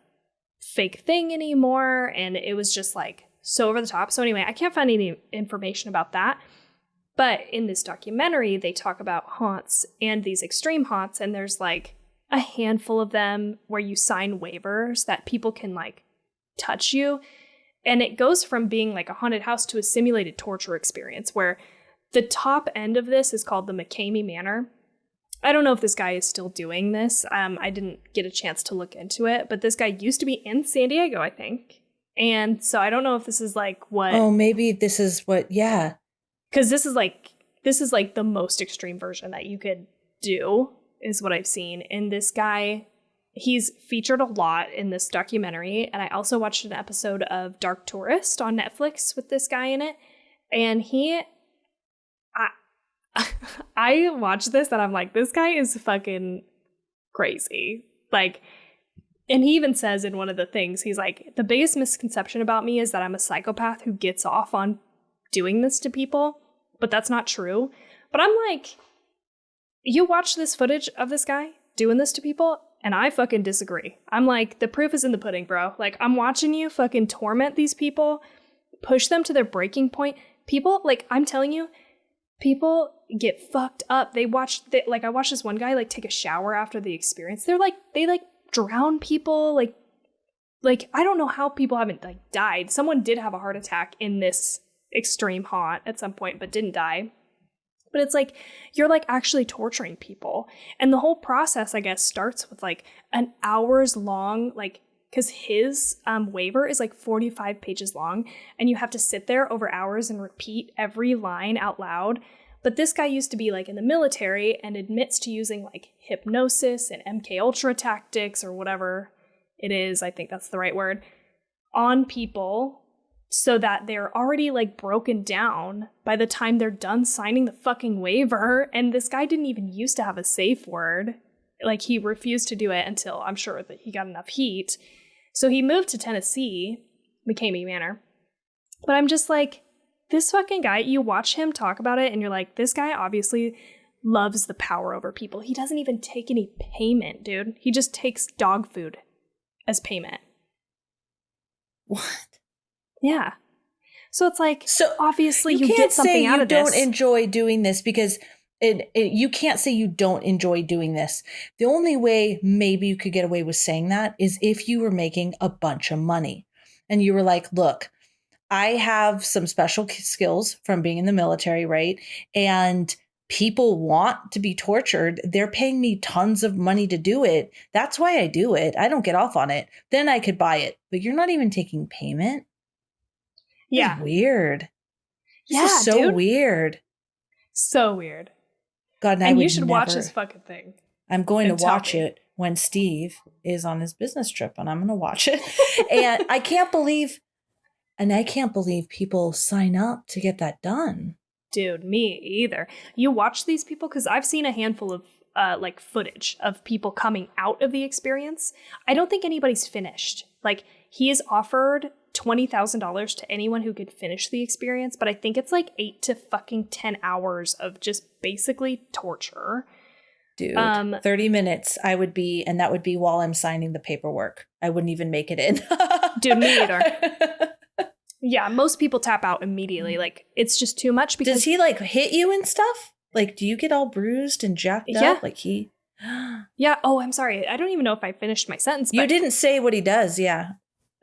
fake thing anymore, and it was just like so over the top. So anyway, I can't find any information about that, but in this documentary, they talk about haunts and these extreme haunts, and there's like a handful of them where you sign waivers that people can like touch you. And it goes from being like a haunted house to a simulated torture experience where the top end of this is called the McCamey Manor. I don't know if this guy is still doing this. I didn't get a chance to look into it, but this guy used to be in San Diego, I think. And so I don't know if this is like what. Oh, maybe this is what. Yeah. Because this is like the most extreme version that you could do, is what I've seen. And this guy, he's featured a lot in this documentary. And I also watched an episode of Dark Tourist on Netflix with this guy in it. And I watched this and I'm like, this guy is fucking crazy. Like, and he even says in one of the things, he's like, the biggest misconception about me is that I'm a psychopath who gets off on doing this to people, but that's not true. But I'm like, you watch this footage of this guy doing this to people, and I fucking disagree. I'm like, the proof is in the pudding, bro. Like, I'm watching you fucking torment these people, push them to their breaking point. People, like, I'm telling you, people get fucked up. I watched this one guy like take a shower after the experience. They drown people. Like I don't know how people haven't like died. Someone did have a heart attack in this extreme haunt at some point, but didn't die. But it's like, you're like actually torturing people. And the whole process, I guess, starts with like an hours long, like, because his waiver is like 45 pages long, and you have to sit there over hours and repeat every line out loud. But this guy used to be like in the military and admits to using like hypnosis and MK Ultra tactics or whatever it is, I think that's the right word, on people so that they're already like broken down by the time they're done signing the fucking waiver. And this guy didn't even used to have a safe word. Like, he refused to do it until I'm sure that he got enough heat. So he moved to Tennessee, McCamey Manor. But I'm just like, this fucking guy, you watch him talk about it and you're like, this guy obviously loves the power over people. He doesn't even take any payment, dude. He just takes dog food as payment. What? Yeah. So it's like, so obviously you get something out of this. You can't say you don't enjoy doing this because you can't say you don't enjoy doing this. The only way maybe you could get away with saying that is if you were making a bunch of money and you were like, look, I have some special skills from being in the military, right? And people want to be tortured. They're paying me tons of money to do it. That's why I do it. I don't get off on it. Then I could buy it. But you're not even taking payment? Yeah. It's weird. This is so weird. So weird. God, and you should watch this fucking thing. I'm going to watch it when Steve is on his business trip, and I'm going to watch it. And I can't believe people sign up to get that done. Dude, me either. You watch these people, because I've seen a handful of like footage of people coming out of the experience. I don't think anybody's finished. Like, he has offered $20,000 to anyone who could finish the experience, but I think it's like 8 to fucking 10 hours of just basically torture. Dude, 30 minutes I would be, and that would be while I'm signing the paperwork. I wouldn't even make it in. Dude, me either. Yeah, most people tap out immediately. Like, it's just too much. Because does he like hit you and stuff? Like, do you get all bruised and jacked up? Like he... Yeah. Oh, I'm sorry. I don't even know if I finished my sentence. You didn't say what he does. Yeah.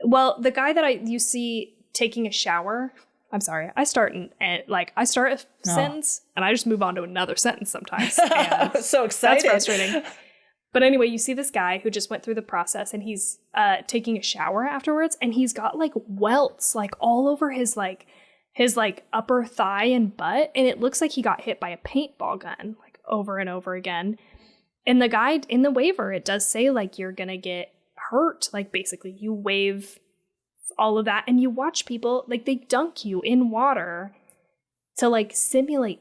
Well, the guy that you see taking a shower, I'm sorry, I start a sentence and I just move on to another sentence sometimes. And so excited. That's frustrating. But anyway, you see this guy who just went through the process and he's taking a shower afterwards, and he's got like welts like all over his upper thigh and butt, and it looks like he got hit by a paintball gun like over and over again. And the guy in the waiver, it does say like you're gonna get hurt, like basically you waive all of that, and you watch people like they dunk you in water to like simulate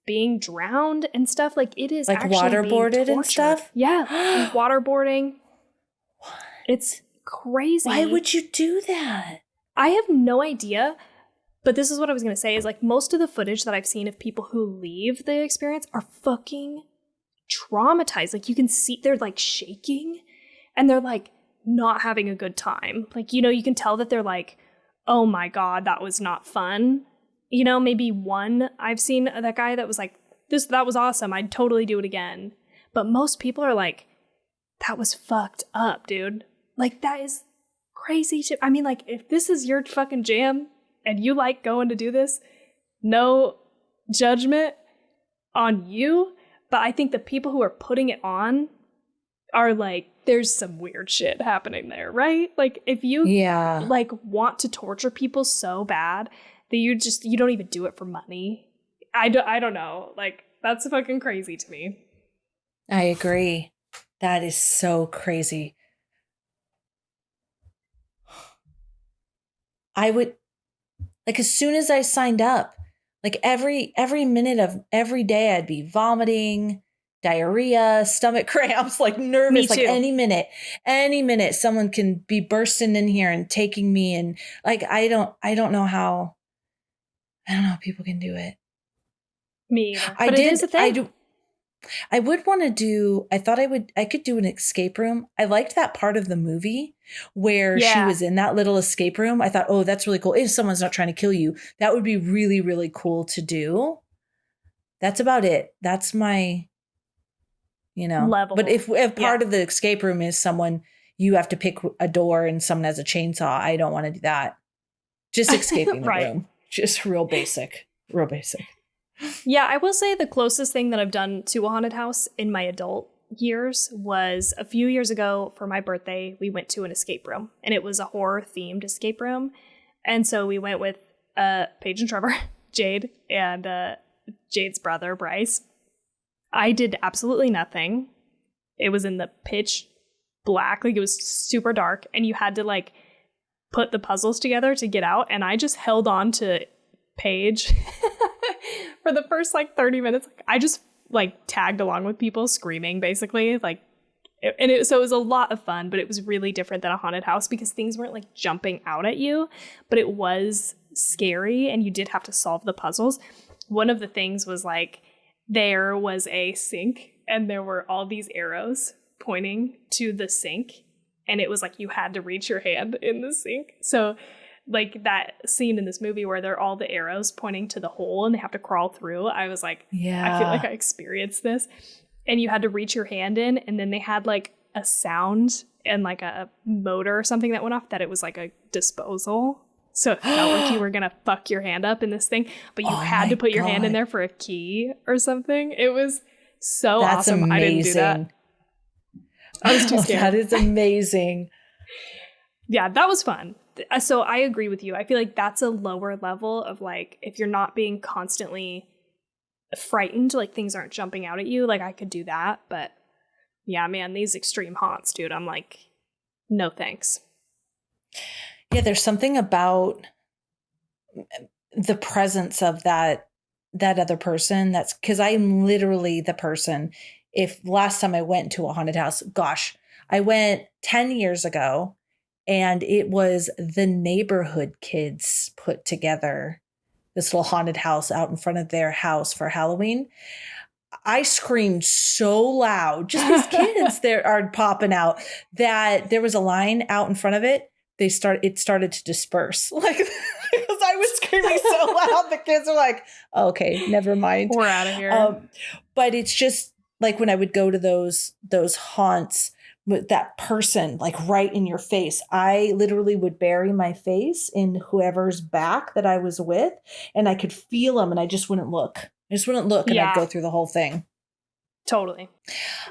being drowned and stuff. Like, it is like actually waterboarded and stuff. Yeah, and waterboarding. What? It's crazy. Why would you do that? I have no idea, but this is what I was gonna say, is like most of the footage that I've seen of people who leave the experience are fucking traumatized. Like, you can see they're like shaking and they're like not having a good time. Like, you can tell that they're like, oh my God, that was not fun. Maybe one, I've seen that guy that was like, that was awesome. I'd totally do it again. But most people are like, that was fucked up, dude. Like, that is crazy shit. I mean, like, if this is your fucking jam and you like going to do this, no judgment on you. But I think the people who are putting it on are like, there's some weird shit happening there, right? Like if you like want to torture people so bad that you don't even do it for money. I don't know. Like that's fucking crazy to me. I agree. That is so crazy. I would, like, as soon as I signed up, like every minute of every day I'd be vomiting, diarrhea, stomach cramps, like nervous, like any minute someone can be bursting in here and taking me. And like, I don't know how people can do it. Me either. But it is a thing. I would want to do, I could do an escape room. I liked that part of the movie where she was in that little escape room. I thought, oh, that's really cool. If someone's not trying to kill you, that would be really, really cool to do. That's about it. That's my, level. But if part of the escape room is someone, you have to pick a door and someone has a chainsaw, I don't want to do that. Just escaping the room. Just real basic. Yeah, I will say the closest thing that I've done to a haunted house in my adult years was a few years ago for my birthday. We went to an escape room, and it was a horror themed escape room. And so we went with Paige and Trevor, Jade, and Jade's brother, Bryce. I did absolutely nothing. It was in the pitch black, like it was super dark, and you had to like put the puzzles together to get out. And I just held on to Paige for the first like 30 minutes. I just like tagged along with people screaming, basically, like, so it was a lot of fun, but it was really different than a haunted house because things weren't like jumping out at you, but it was scary and you did have to solve the puzzles. One of the things was like there was a sink and there were all these arrows pointing to the sink, and it was like you had to reach your hand in the sink. So like that scene in this movie where they're all the arrows pointing to the hole and they have to crawl through. I was like, I feel like I experienced this. And you had to reach your hand in, and then they had like a sound and like a motor or something that went off that it was like a disposal. So it felt like you were going to fuck your hand up in this thing, but you had to put your hand in there for a key or something. It was so awesome. Amazing. I didn't do that. I was too scared. That is amazing. Yeah, that was fun. So I agree with you. I feel like that's a lower level of like, if you're not being constantly frightened, like things aren't jumping out at you, like I could do that. But yeah, man, these extreme haunts, dude, I'm like, no thanks. Yeah, there's something about the presence of that other person. That's because I'm literally the person. If last time I went to a haunted house, gosh, I went 10 years ago. And it was the neighborhood kids put together this little haunted house out in front of their house for Halloween. I screamed so loud, just these kids there are popping out, that there was a line out in front of it. It started to disperse, like because I was screaming so loud. The kids are like, oh, "Okay, never mind, we're out of here." But it's just like when I would go to those haunts with that person like right in your face, I literally would bury my face in whoever's back that I was with, and I could feel them, and I just wouldn't look. And I'd go through the whole thing. Totally.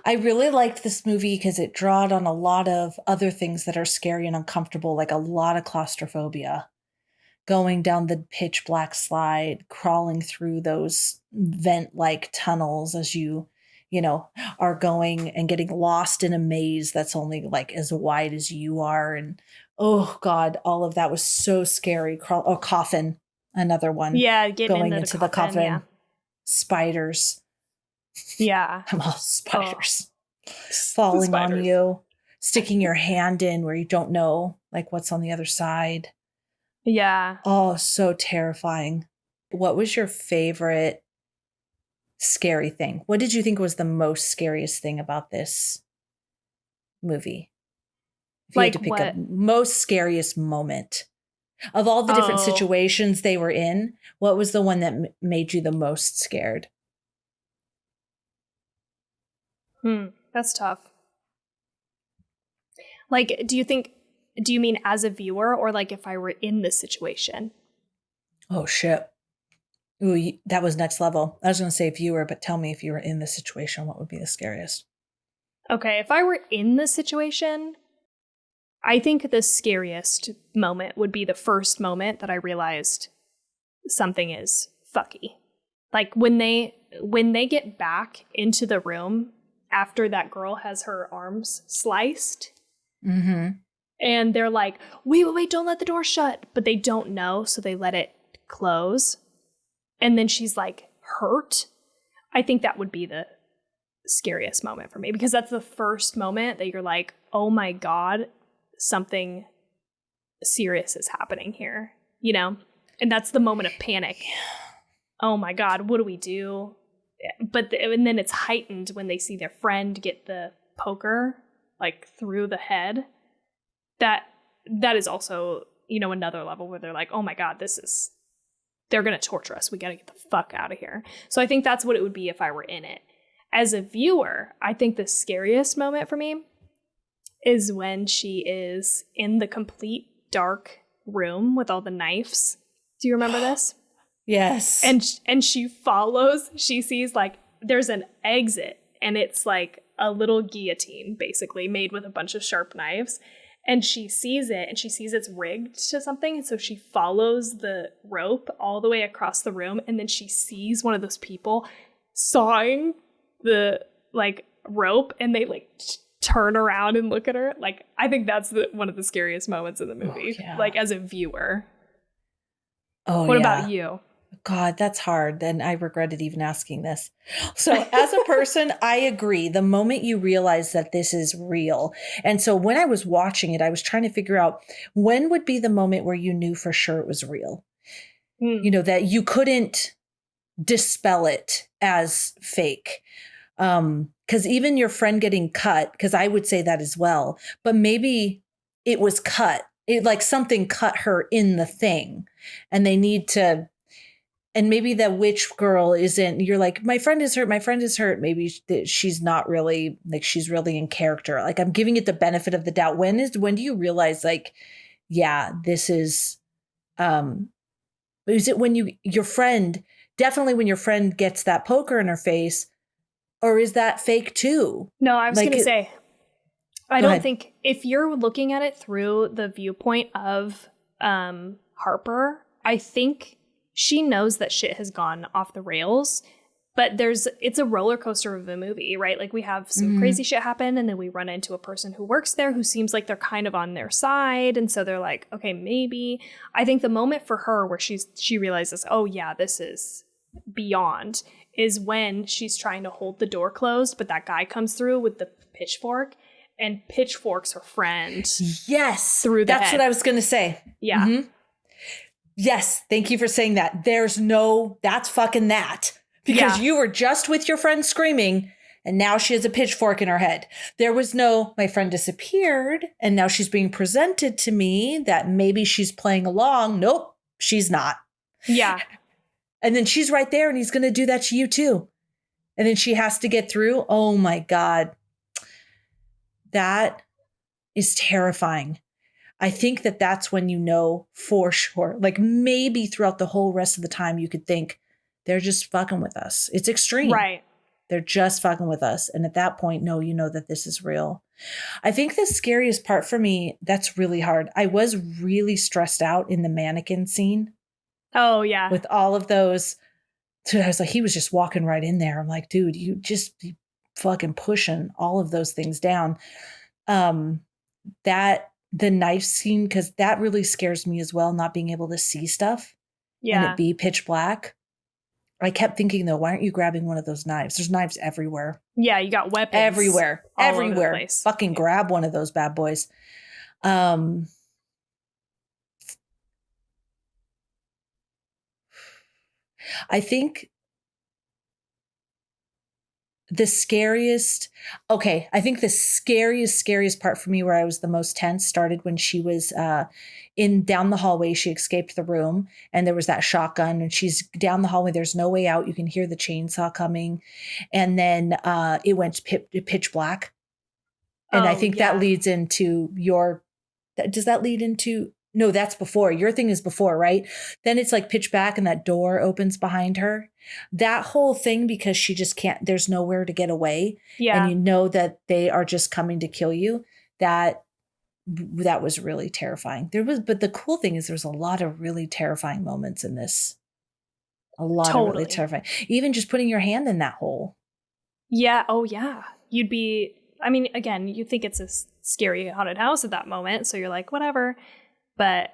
I really liked this movie because it drawed on a lot of other things that are scary and uncomfortable, like a lot of claustrophobia. Going down the pitch black slide, crawling through those vent-like tunnels as you are going and getting lost in a maze that's only like as wide as you are. And oh God, all of that was so scary. Coffin, another one. Yeah, going into the coffin. Yeah. Spiders. Yeah. Spiders. Falling on you, sticking your hand in where you don't know like what's on the other side. Yeah. Oh, so terrifying. What was your favorite scary thing? What did you think was the most scariest thing about this movie? If you had to pick a most scariest moment of all the different situations they were in, what was the one that made you the most scared? That's tough. Like, do you mean as a viewer, or like if I were in this situation? Oh shit. Ooh, that was next level. I was going to say viewer, but tell me if you were in this situation, what would be the scariest? Okay, if I were in this situation, I think the scariest moment would be the first moment that I realized something is fucky. Like when they get back into the room after that girl has her arms sliced. Mm-hmm. And they're like, wait, don't let the door shut. But they don't know, so they let it close. And then she's like hurt. I think that would be the scariest moment for me, because that's the first moment that you're like, oh my God, something serious is happening here, you know? And that's the moment of panic. Oh my God, what do we do? And then it's heightened when they see their friend get the poker like through the head. That is also, you know, another level where they're like, oh my God, they're going to torture us. We got to get the fuck out of here. So I think that's what it would be if I were in it. As a viewer, I think the scariest moment for me is when she is in the complete dark room with all the knives. Do you remember this? Yes. And she sees like there's an exit, and it's like a little guillotine basically made with a bunch of sharp knives. And she sees it, and she sees it's rigged to something. And so she follows the rope all the way across the room. And then she sees one of those people sawing the like rope, and they like turn around and look at her. Like, I think that's one of the scariest moments in the movie, like as a viewer. Oh, what about you? God, that's hard. And I regretted even asking this. So as a person, I agree. The moment you realize that this is real. And so when I was watching it, I was trying to figure out when would be the moment where you knew for sure it was real. You know, that you couldn't dispel it as fake. Because even your friend getting cut, because I would say that as well, but maybe it was cut. It like something cut her in the thing, and they need to. And maybe that witch girl isn't, you're like, my friend is hurt. Maybe she's not really, like, she's really in character. Like, I'm giving it the benefit of the doubt. When do you realize, like, yeah, this is it when your friend gets that poker in her face, or is that fake too? No, I was like, going to say, I Go don't ahead. think if you're looking at it through the viewpoint of Harper, I think she knows that shit has gone off the rails, but it's a roller coaster of a movie, right? Like we have some crazy shit happen, and then we run into a person who works there who seems like they're kind of on their side. And so they're like, okay, maybe. I think the moment for her where she realizes, oh yeah, this is beyond, is when she's trying to hold the door closed, but that guy comes through with the pitchfork and pitchforks her friend. Yes. Through the That's head. what I was going to say. Yeah. Mm-hmm. Yes. Thank you for saying that. That's fucking that. Because you were just with your friend screaming, and now she has a pitchfork in her head. There was no, my friend disappeared, and now she's being presented to me that maybe she's playing along. Nope, she's not. Yeah. And then she's right there, and he's going to do that to you too. And then she has to get through. Oh my God. That is terrifying. I think that's when you know for sure, like maybe throughout the whole rest of the time, you could think they're just fucking with us. It's extreme. Right. They're just fucking with us. And at that point, no, you know that this is real. I think the scariest part for me, that's really hard. I was really stressed out in the mannequin scene. Oh, yeah. With all of those. So I was like, he was just walking right in there. I'm like, dude, you just be fucking pushing all of those things down. The knife scene, because that really scares me as well, not being able to see stuff and it be pitch black. I kept thinking, though, why aren't you grabbing one of those knives? There's knives everywhere. Yeah, you got weapons. Everywhere. Everywhere. Fucking grab one of those bad boys. I think the scariest part for me, where I was the most tense, started when she was down the hallway. She escaped the room, and there was that shotgun, and she's down the hallway. There's no way out. You can hear the chainsaw coming. And then it went pitch black. And I think that leads into does that lead into No, that's before. Your thing is before, right? Then it's like pitch black and that door opens behind her. That whole thing, because she just can't, there's nowhere to get away. Yeah. And you know that they are just coming to kill you. That was really terrifying. But the cool thing is there's a lot of really terrifying moments in this. A lot of really terrifying. Even just putting your hand in that hole. Yeah. Oh, yeah. You'd be, I mean, again, you think it's a scary haunted house at that moment. So you're like, whatever. But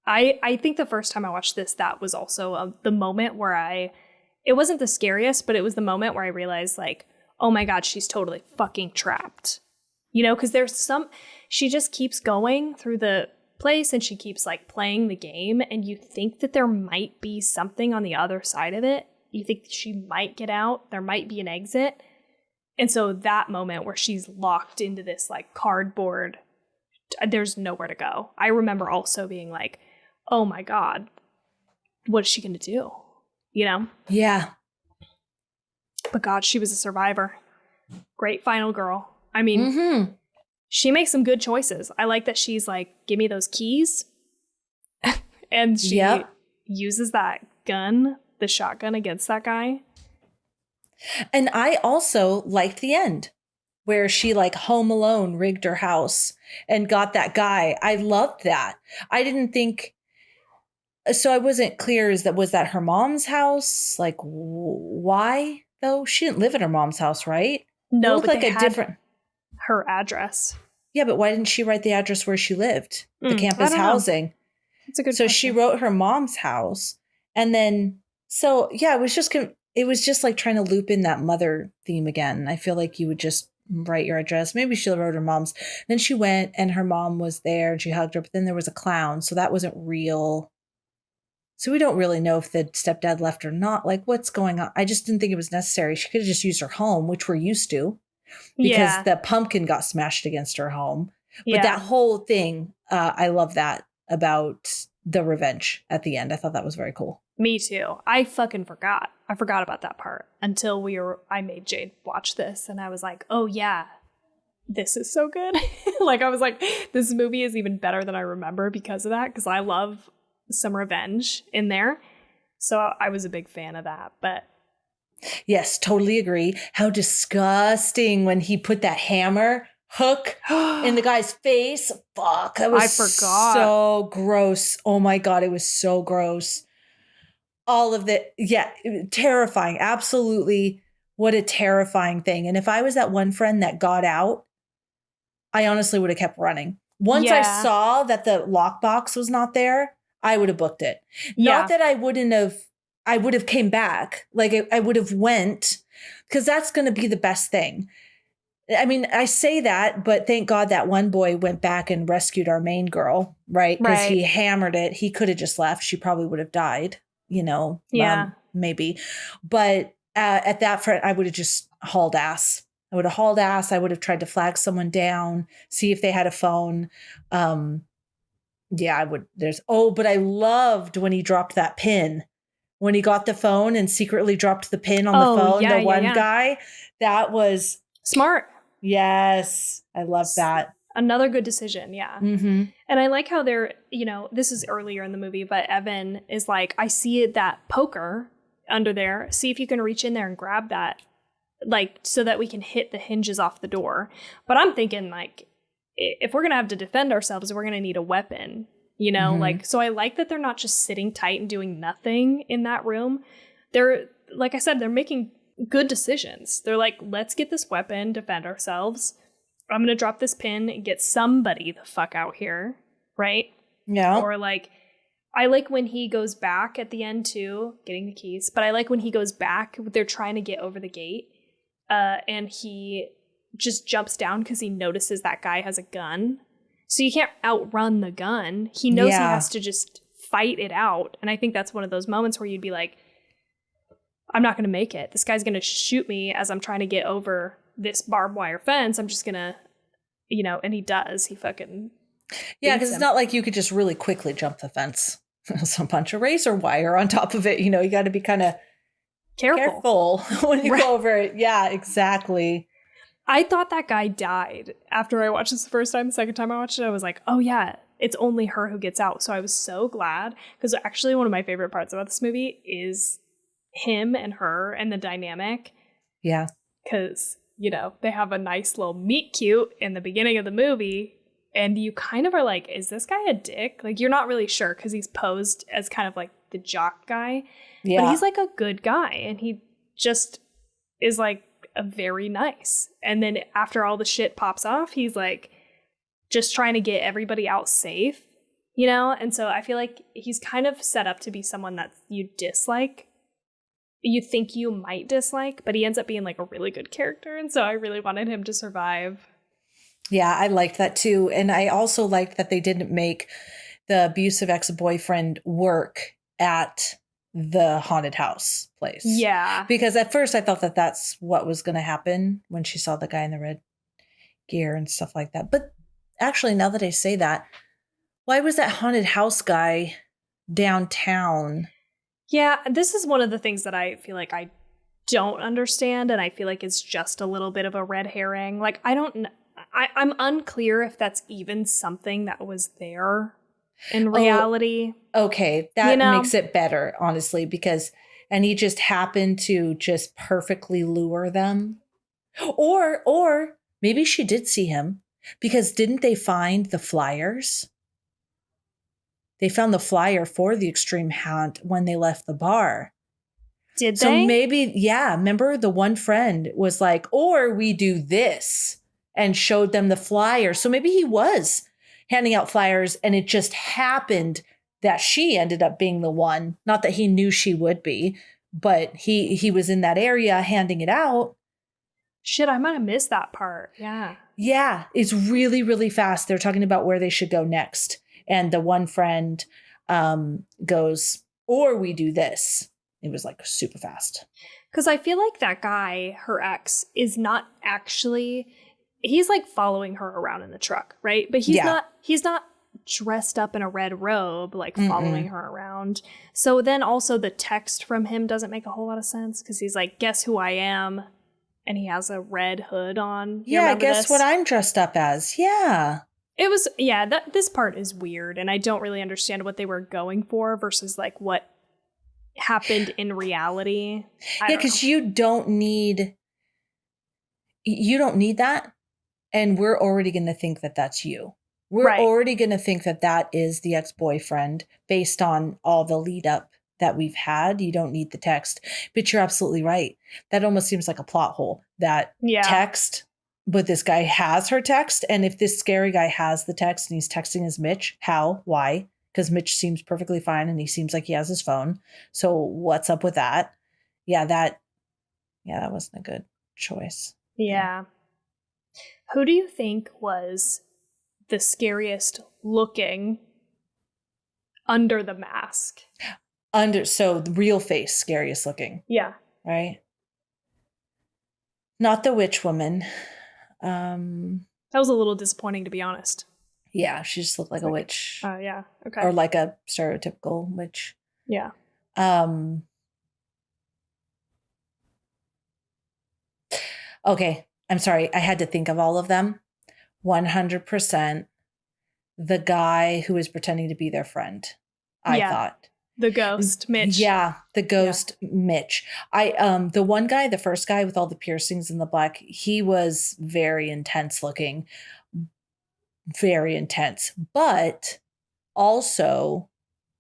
I think the first time I watched this, that was also the moment where it wasn't the scariest, but it was the moment where I realized like, oh my God, she's totally fucking trapped. You know, because she just keeps going through the place and she keeps like playing the game, and you think that there might be something on the other side of it. You think she might get out, there might be an exit. And so that moment where she's locked into this like cardboard, there's nowhere to go. I remember also being like, oh my God, what is she going to do? You know? Yeah. But God, she was a survivor. Great final girl. I mean, she makes some good choices. I like that she's like, give me those keys. And she uses that gun, the shotgun, against that guy. And I also liked the end where she like Home Alone rigged her house and got that guy. I loved that. I didn't think, so I wasn't clear, was that her mom's house? Like, why though? She didn't live at her mom's house, right? No, it looked but like they a had different her address. Yeah, but why didn't she write the address where she lived? The campus housing. That's a good So question. she wrote her mom's house. And then, so yeah, it was just like trying to loop in that mother theme again. I feel like you would just write your address. Maybe she wrote her mom's. Then she went and her mom was there and she hugged her, but then there was a clown. So that wasn't real. So we don't really know if the stepdad left or not. Like, what's going on? I just didn't think it was necessary. She could have just used her home, which we're used to, because the pumpkin got smashed against her home. But that whole thing, I love that about the revenge at the end. I thought that was very cool. Me too. I fucking forgot. I forgot about that part until I made Jade watch this, and I was like, oh yeah, this is so good. Like, I was like, this movie is even better than I remember because of that, because I love some revenge in there. So I was a big fan of that. But yes, totally agree. How disgusting when he put that hammer hook in the guy's face. Fuck, that was I forgot. So gross. Oh my God, it was so gross. All of the, terrifying. Absolutely. What a terrifying thing. And if I was that one friend that got out, I honestly would have kept running. Once I saw that the lockbox was not there, I would have booked it. Not that I would have came back. Like I would have went, because that's going to be the best thing. I mean, I say that, but thank God that one boy went back and rescued our main girl, right? Because he hammered it. He could have just left. She probably would have died, you know, maybe. But at that front, I would have just hauled ass. I would have tried to flag someone down, see if they had a phone. I would. But I loved when he dropped that pin. When he got the phone and secretly dropped the pin on the phone, the one guy, that was smart. Yes. I love that. Another good decision. Yeah. Mm-hmm. And I like how they're, this is earlier in the movie, but Evan is like, I see that poker under there. See if you can reach in there and grab that, like, so that we can hit the hinges off the door. But I'm thinking, like, if we're going to have to defend ourselves, we're going to need a weapon, like, so I like that they're not just sitting tight and doing nothing in that room. They're, like I said, they're making good decisions. They're like, let's get this weapon, defend ourselves. I'm going to drop this pin and get somebody the fuck out here. Right? Yeah. Or like, I like when he goes back at the end too, getting the keys, but I like when he goes back, they're trying to get over the gate, and he just jumps down because he notices that guy has a gun. So you can't outrun the gun. He knows he has to just fight it out. And I think that's one of those moments where you'd be like, I'm not going to make it. This guy's going to shoot me as I'm trying to get over this barbed wire fence. I'm just going to, and he does. He fucking because it's not like you could just really quickly jump the fence. There's a bunch of razor wire on top of it. You got to be kind of careful when you go over it. Yeah, exactly. I thought that guy died after I watched this the first time. The second time I watched it, I was like, oh yeah, it's only her who gets out. So I was so glad, because actually one of my favorite parts about this movie is him and her and the dynamic. Yeah. Because, you know, they have a nice little meet cute in the beginning of the movie. And you kind of are like, is this guy a dick? Like, you're not really sure because he's posed as kind of like the jock guy. Yeah. But he's like a good guy. And he just is like a very nice. And then after all the shit pops off, he's like just trying to get everybody out safe, you know? And so I feel like he's kind of set up to be someone that you dislike. You think you might dislike, but he ends up being like a really good character. And so I really wanted him to survive. Yeah, I liked that too. And I also liked that they didn't make the abusive ex-boyfriend work at the haunted house place. Yeah. Because at first I thought that that's what was going to happen when she saw the guy in the red gear and stuff like that. But actually, now that I say that, why was that haunted house guy downtown? Yeah, this is one of the things that I feel like I don't understand. And I feel like it's just a little bit of a red herring. Like, I'm unclear if that's even something that was there in reality. Okay, that makes it better, honestly, and he just happened to just perfectly lure them. Or maybe she did see him, because didn't they find the flyers? They found the flyer for the extreme haunt when they left the bar. Did they? So maybe, yeah, remember the one friend was like, or we do this, and showed them the flyer. So maybe he was handing out flyers, and it just happened that she ended up being the one. Not that he knew she would be, but he was in that area handing it out. Shit, I might have missed that part. Yeah. Yeah, it's really, really fast. They're talking about where they should go next. And the one friend goes, or we do this. It was like super fast. Because I feel like that guy, her ex, is not actually... He's like following her around in the truck, right? But he's not dressed up in a red robe, like following her around. So then also the text from him doesn't make a whole lot of sense, because he's like, guess who I am? And he has a red hood on. Yeah, guess what I'm dressed up as. Yeah. It was, this part is weird, and I don't really understand what they were going for versus like what happened in reality. Yeah, because you don't need that. And we're already going to think that that's you. We're already going to think that that is the ex-boyfriend based on all the lead up that we've had. You don't need the text. But you're absolutely right. That almost seems like a plot hole. That text, but this guy has her text. And if this scary guy has the text and he's texting as Mitch, how? Why? Because Mitch seems perfectly fine and he seems like he has his phone. So what's up with that? Yeah, that wasn't a good choice. Yeah. Who do you think was the scariest looking under the mask? So the real face, scariest looking. Yeah. Right? Not the witch woman. That was a little disappointing, to be honest. Yeah, she just looked like a witch. Oh, yeah. Okay. Or like a stereotypical witch. Yeah. Okay. I'm sorry. I had to think of all of them. 100% the guy who was pretending to be their friend. I thought. The ghost, Mitch. Yeah, the ghost, Mitch. The one guy, the first guy with all the piercings and the black, he was very intense looking. Very intense. But also,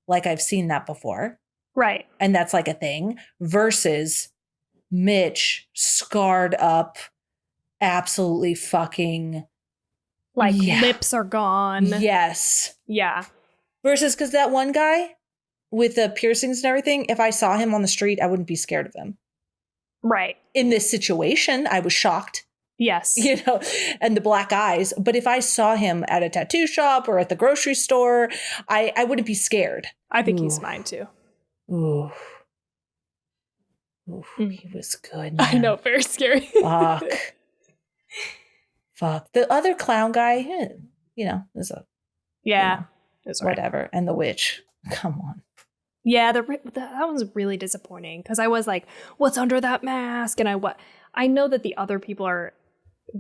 like, I've seen that before. Right. And that's like a thing. Versus Mitch, scarred up, absolutely fucking... Like, lips are gone. Yes. Yeah. Versus, because that one guy with the piercings and everything, if I saw him on the street, I wouldn't be scared of him. Right. In this situation, I was shocked. Yes. You know, and the black eyes. But if I saw him at a tattoo shop or at the grocery store, I wouldn't be scared. I think he's mine too. Ooh. He was good, man. I know, very scary. Fuck. The other clown guy, you know, is a... Yeah. Whatever. And the witch. Come on. Yeah, that was really disappointing, because I was like, what's under that mask? And I know that the other people are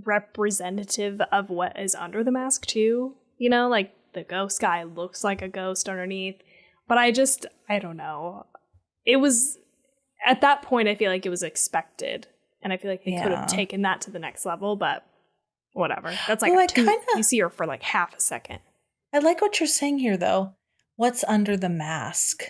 representative of what is under the mask too. You know, like the ghost guy looks like a ghost underneath. But I don't know. It was, at that point, I feel like it was expected. And I feel like they could have taken that to the next level, but whatever. That's like you see her for like half a second. I like what you're saying here, though. What's under the mask?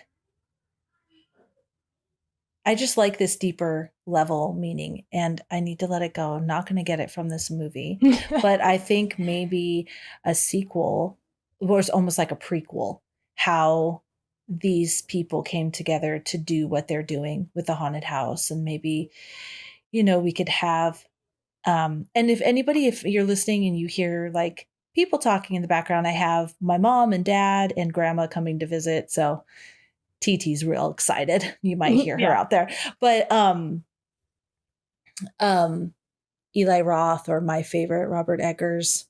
I just like this deeper level meaning, and I need to let it go. I'm not going to get it from this movie, but I think maybe a sequel was almost like a prequel, how these people came together to do what they're doing with the haunted house. And maybe, we could have, and if you're listening and you hear like people talking in the background, I have my mom and dad and grandma coming to visit. So TT's real excited. You might hear her out there. But Eli Roth, or my favorite, Robert Eggers.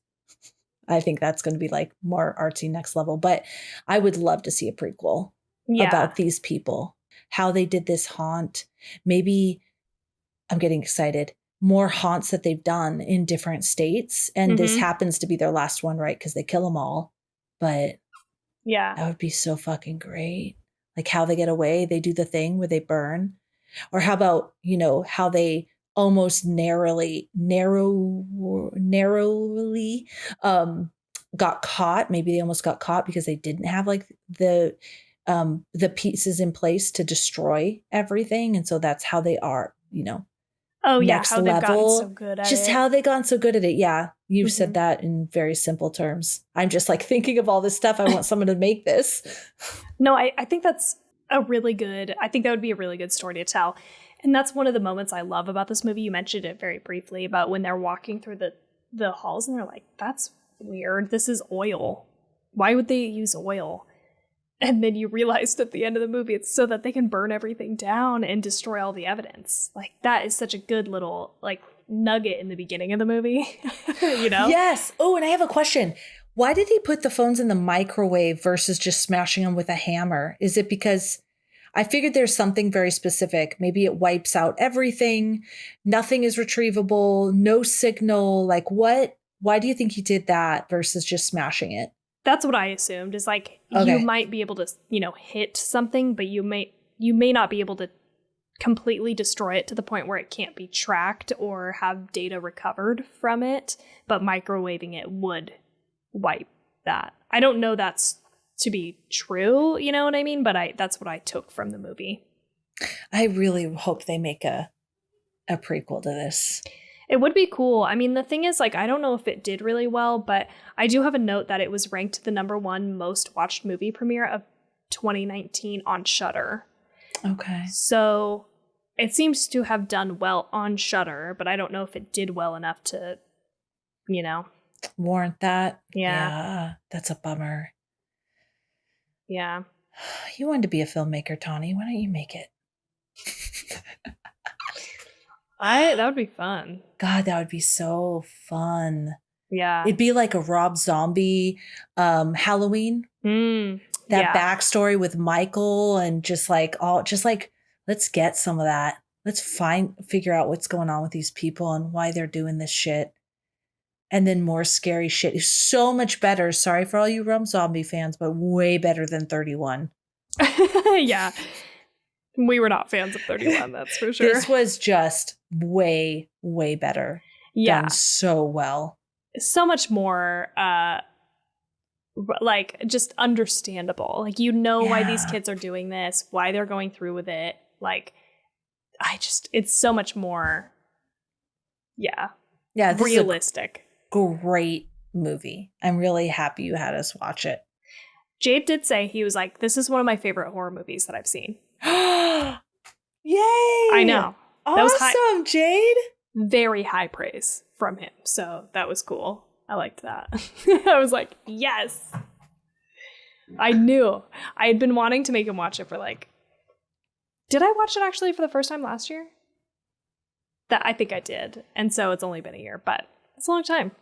I think that's going to be like more artsy next level. But I would love to see a prequel about these people, how they did this haunt. Maybe, I'm getting excited, more haunts that they've done in different states. And this happens to be their last one, right? Because they kill them all. But that would be so fucking great. Like how they get away, they do the thing where they burn. Or how about, how they almost narrowly got caught. Maybe they almost got caught because they didn't have like the pieces in place to destroy everything. And so that's how they are, Oh yeah, next how level. they've gotten so good at just it. how they gotten so good at it. Yeah. You've said that in very simple terms. I'm just like thinking of all this stuff. I want someone to make this. No, I think that's I think that would be a really good story to tell. And that's one of the moments I love about this movie. You mentioned it very briefly about when they're walking through the halls and they're like, that's weird. This is oil. Why would they use oil? And then you realized at the end of the movie, it's so that they can burn everything down and destroy all the evidence. Like, that is such a good little, like, nugget in the beginning of the movie, Yes. Oh, and I have a question. Why did he put the phones in the microwave versus just smashing them with a hammer? Is it because I figured there's something very specific? Maybe it wipes out everything. Nothing is retrievable. No signal. Like, what? Why do you think he did that versus just smashing it? That's what I assumed, is like, you might be able to, hit something, but you may not be able to completely destroy it to the point where it can't be tracked or have data recovered from it. But microwaving it would wipe that. I don't know that's to be true, you know what I mean? But that's what I took from the movie. I really hope they make a prequel to this. It would be cool. I mean, the thing is, like, I don't know if it did really well, but I do have a note that it was ranked the #1 most watched movie premiere of 2019 on Shudder. Okay. So it seems to have done well on Shudder, but I don't know if it did well enough to, warrant that. Yeah. That's a bummer. Yeah. You wanted to be a filmmaker, Tawny. Why don't you make it? That would be fun. God, that would be so fun. Yeah. It'd be like a Rob Zombie Halloween. That backstory with Michael and just like let's get some of that. Let's figure out what's going on with these people and why they're doing this shit. And then more scary shit is so much better. Sorry for all you Rob Zombie fans, but way better than 31. Yeah. We were not fans of 31, that's for sure. This was just way, way better. Yeah. Done so well. So much more, like, just understandable. Like, why these kids are doing this, why they're going through with it. Like, it's so much more, this realistic. Is a great movie. I'm really happy you had us watch it. Jade did say, he was like, this is one of my favorite horror movies that I've seen. Yay! I know. Awesome, Jade. Very high praise from him. So that was cool. I liked that. I was like, yes. I knew. I had been wanting to make him watch it for did I watch it actually for the first time last year? I think I did. And so it's only been a year, but it's a long time.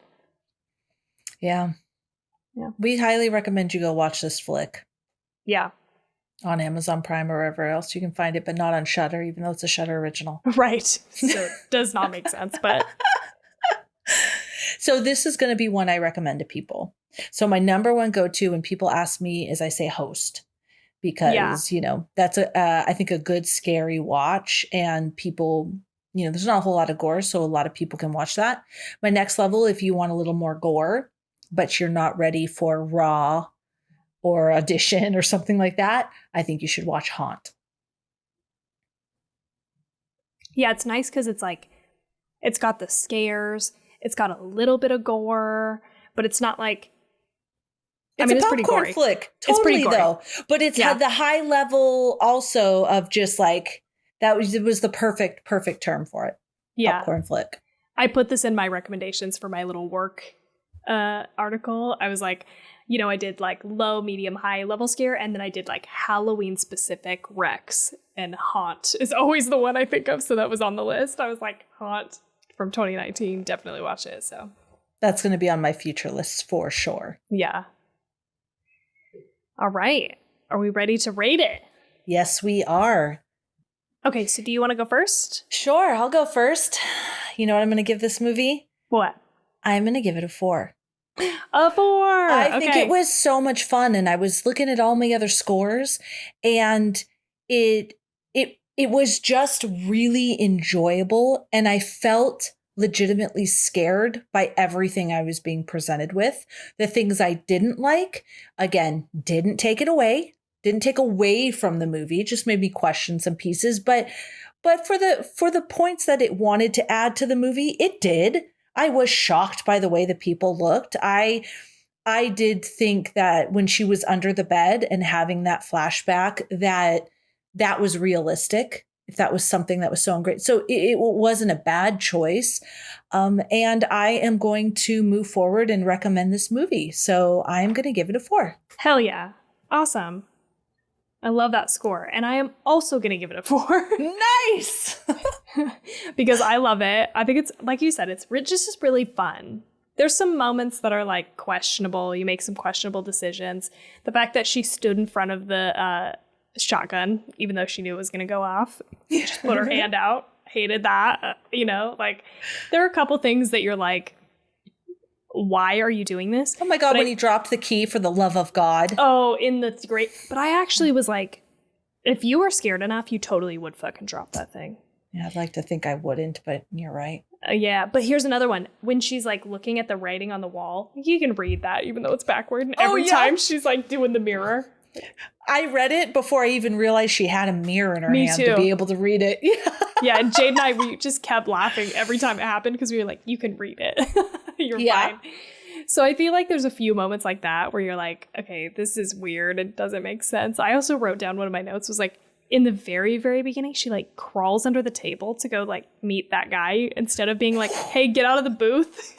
Yeah. We highly recommend you go watch this flick. Yeah. On Amazon Prime or wherever else you can find it, but not on Shudder, even though it's a Shudder original. Right. So it does not make sense, but. So this is going to be one I recommend to people. So my number one go-to when people ask me is I say Host. Because, that's I think a good scary watch, and people, there's not a whole lot of gore. So a lot of people can watch that. My next level, if you want a little more gore, but you're not ready for Raw or Audition or something like that, I think you should watch Haunt. Yeah, it's nice because it's like, it's got the scares, it's got a little bit of gore, but it's not like, it's pretty gory. Flick. Totally, it's pretty gory. Though. But it's had the high level also of just like, it was the perfect term for it. Yeah. Popcorn flick. I put this in my recommendations for my little work article. I was like, I did like low, medium, high level scare. And then I did like Halloween specific Rex, and Haunt is always the one I think of. So that was on the list. I was like, Haunt from 2019. Definitely watch it. So that's going to be on my future list for sure. Yeah. All right. Are we ready to rate it? Yes, we are. Okay, so do you want to go first? Sure, I'll go first. You know what I'm going to give this movie? What? I'm going to give it a 4. A 4! I think it was so much fun, and I was looking at all my other scores, and it was just really enjoyable, and I felt legitimately scared by everything I was being presented with. The things I didn't like, again, didn't take away from the movie, just made me question some pieces, but for the points that it wanted to add to the movie, it did. I was shocked by the way the people looked. I did think that when she was under the bed and having that flashback, that was realistic. If that was something that was so great. So it wasn't a bad choice. And I am going to move forward and recommend this movie. So I'm going to give it a 4. Hell yeah. Awesome. I love that score. And I am also going to give it a 4. Nice. Because I love it. I think it's, like you said, it's just really fun. There's some moments that are like questionable. You make some questionable decisions. The fact that she stood in front of the shotgun, even though she knew it was going to go off, just put her hand out. Hated that. Like there are a couple things that you're like, why are you doing this? Oh my God, when he dropped the key for the love of God. Oh, in the great. But I actually was like, if you were scared enough, you totally would fucking drop that thing. Yeah, I'd like to think I wouldn't, but you're right. Yeah, but here's another one. When she's like looking at the writing on the wall, you can read that even though it's backward. And every time she's like doing the mirror. I read it before I even realized she had a mirror in her hand to be able to read it. Yeah, and Jade and I, we just kept laughing every time it happened because we were like, you can read it. You're fine. So I feel like there's a few moments like that where you're like, okay, this is weird. It doesn't make sense. I also wrote down one of my notes was like, in the very, very beginning, she like crawls under the table to go like meet that guy instead of being like, hey, get out of the booth.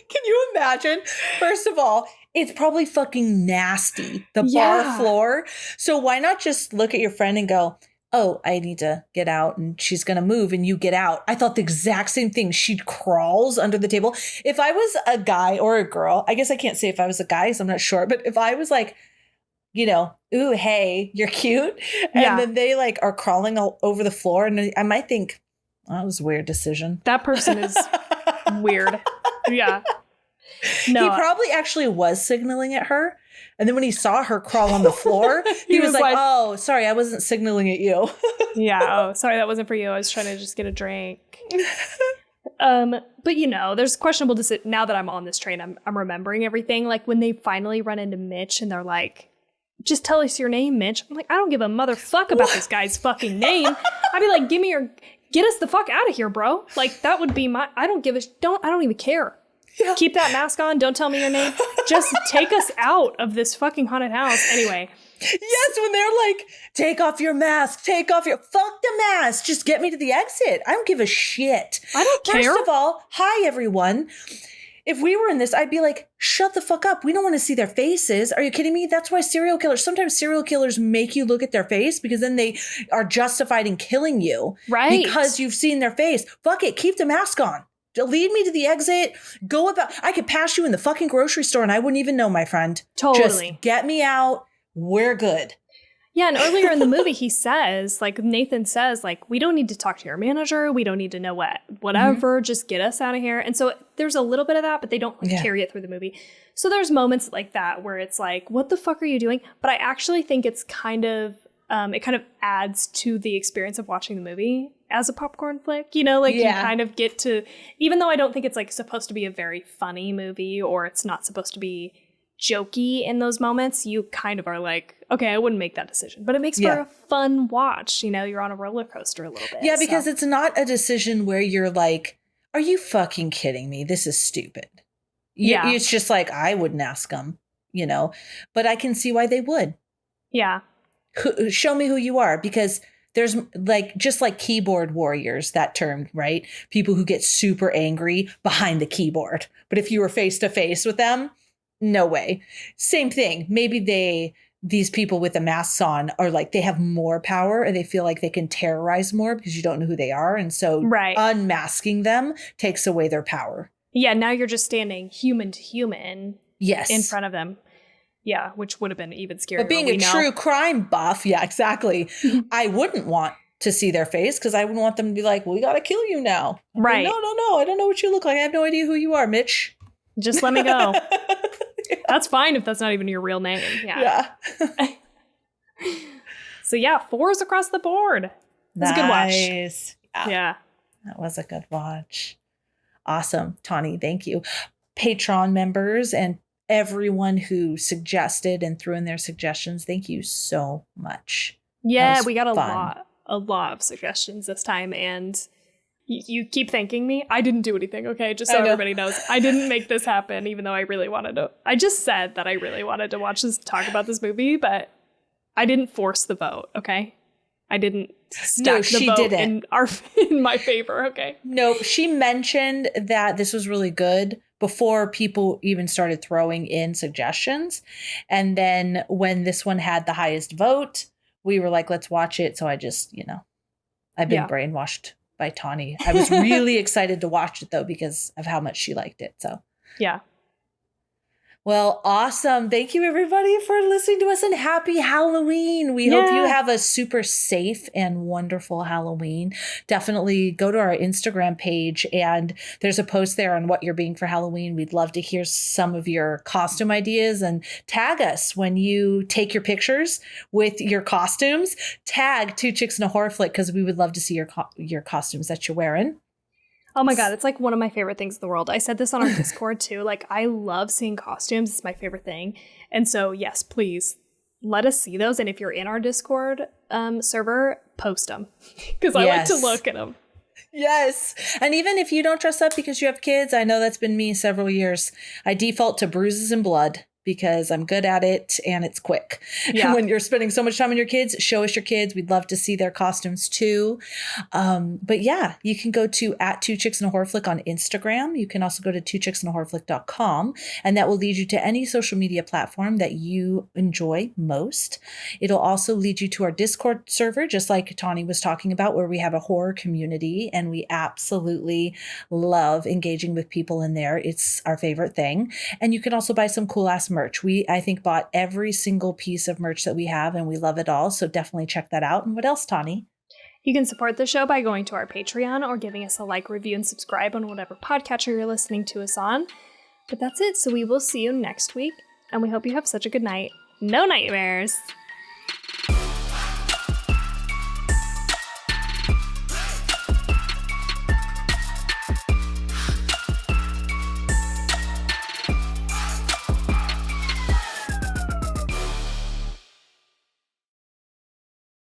Can you imagine? First of all, it's probably fucking nasty, the bar floor. So why not just look at your friend and go, oh, I need to get out, and she's going to move and you get out. I thought the exact same thing. She crawls under the table. If I was a guy or a girl, I guess I can't say if I was a guy, so I'm not sure. But if I was like, ooh, hey, you're cute. And then they like are crawling all over the floor. And I might think, oh, that was a weird decision. That person is weird. Yeah. No. He probably actually was signaling at her. And then when he saw her crawl on the floor, he was like, oh, sorry, I wasn't signaling at you. Yeah. Oh, sorry, that wasn't for you. I was trying to just get a drink. But there's questionable decisions. Now that I'm on this train, I'm remembering everything. Like when they finally run into Mitch and they're like, just tell us your name, Mitch. I'm like, I don't give a motherfuck about this guy's fucking name. I'd be like, get us the fuck out of here, bro. Like that would be I don't even care. Yeah. Keep that mask on. Don't tell me your name. Just take us out of this fucking haunted house. Anyway. Yes, when they're like, take off your mask. Fuck the mask. Just get me to the exit. I don't give a shit. I don't care. First of all, hi, everyone. If we were in this, I'd be like, shut the fuck up. We don't want to see their faces. Are you kidding me? That's why sometimes serial killers make you look at their face because then they are justified in killing you. Right. Because you've seen their face. Fuck it. Keep the mask on. Lead me to the exit. I could pass you in the fucking grocery store and I wouldn't even know, my friend. Totally. Just get me out. We're good. Yeah, and earlier in the movie, he says, like, Nathan says, like, we don't need to talk to your manager. We don't need to know whatever. Just get us out of here. And so there's a little bit of that, but they don't carry it through the movie. So there's moments like that where it's like, what the fuck are you doing? But I actually think it's kind of, it kind of adds to the experience of watching the movie as a popcorn flick. You know, like you kind of get to, even though I don't think it's like supposed to be a very funny movie or it's not supposed to be jokey in those moments, you kind of are like, okay, I wouldn't make that decision, but it makes for a fun watch. You know, you're on a roller coaster a little bit. Yeah, because it's not a decision where you're like, are you fucking kidding me? This is stupid. It's just like, I wouldn't ask them, you know, but I can see why they would. Yeah. Show me who you are, because there's like, just like keyboard warriors, that term, right? People who get super angry behind the keyboard. But if you were face to face with them, no way. Same thing. Maybe these people with the masks on are like, they have more power or they feel like they can terrorize more because you don't know who they are. And so unmasking them takes away their power. Yeah. Now you're just standing human to human in front of them. Yeah. Which would have been even scarier. But being a true crime buff. Yeah, exactly. I wouldn't want to see their face because I wouldn't want them to be like, well, we got to kill you now. Right. Like, no. I don't know what you look like. I have no idea who you are, Mitch. Just let me go. That's fine if that's not even your real name. Yeah. So 4s across the board. It was a good watch. Yeah. That was a good watch. Awesome. Tawny, thank you. Patron members and everyone who suggested and threw in their suggestions, thank you so much. Yeah, we got a lot of suggestions this time, and you keep thanking me. I didn't do anything, okay? Just so everybody knows. I didn't make this happen, even though I really wanted to. I just said that I really wanted to talk about this movie, but I didn't force the vote, okay? I didn't stack the vote in my favor, okay? Nope. She mentioned that this was really good before people even started throwing in suggestions. And then when this one had the highest vote, we were like, let's watch it. So I just, I've been brainwashed by Tawny. I was really excited to watch it though, because of how much she liked it. So yeah. Well, awesome. Thank you everybody for listening to us, and happy Halloween. We hope you have a super safe and wonderful Halloween. Definitely go to our Instagram page and there's a post there on what you're being for Halloween. We'd love to hear some of your costume ideas, and tag us when you take your pictures with your costumes. Tag Two Chicks and a Horror Flick, because we would love to see your costumes that you're wearing. Oh my God, it's like one of my favorite things in the world. I said this on our Discord too. Like, I love seeing costumes. It's my favorite thing. And so, yes, please let us see those. And if you're in our Discord server, post them, because I like to look at them. Yes. And even if you don't dress up because you have kids, I know that's been me several years. I default to bruises and blood because I'm good at it and it's quick. Yeah. And when you're spending so much time on your kids, show us your kids. We'd love to see their costumes too. But yeah, you can go to @2chicksandahorrorflick on Instagram. You can also go to twochicksandahorrorflick.com, and that will lead you to any social media platform that you enjoy most. It'll also lead you to our Discord server, just like Tawny was talking about, where we have a horror community, and we absolutely love engaging with people in there. It's our favorite thing. And you can also buy some cool ass merch. We, I think, bought every single piece of merch that we have, and we love it all. So definitely check that out. And what else, Tawny? You can support the show by going to our Patreon or giving us a like, review, and subscribe on whatever podcatcher you're listening to us on. But that's it. So we will see you next week, and we hope you have such a good night. No nightmares.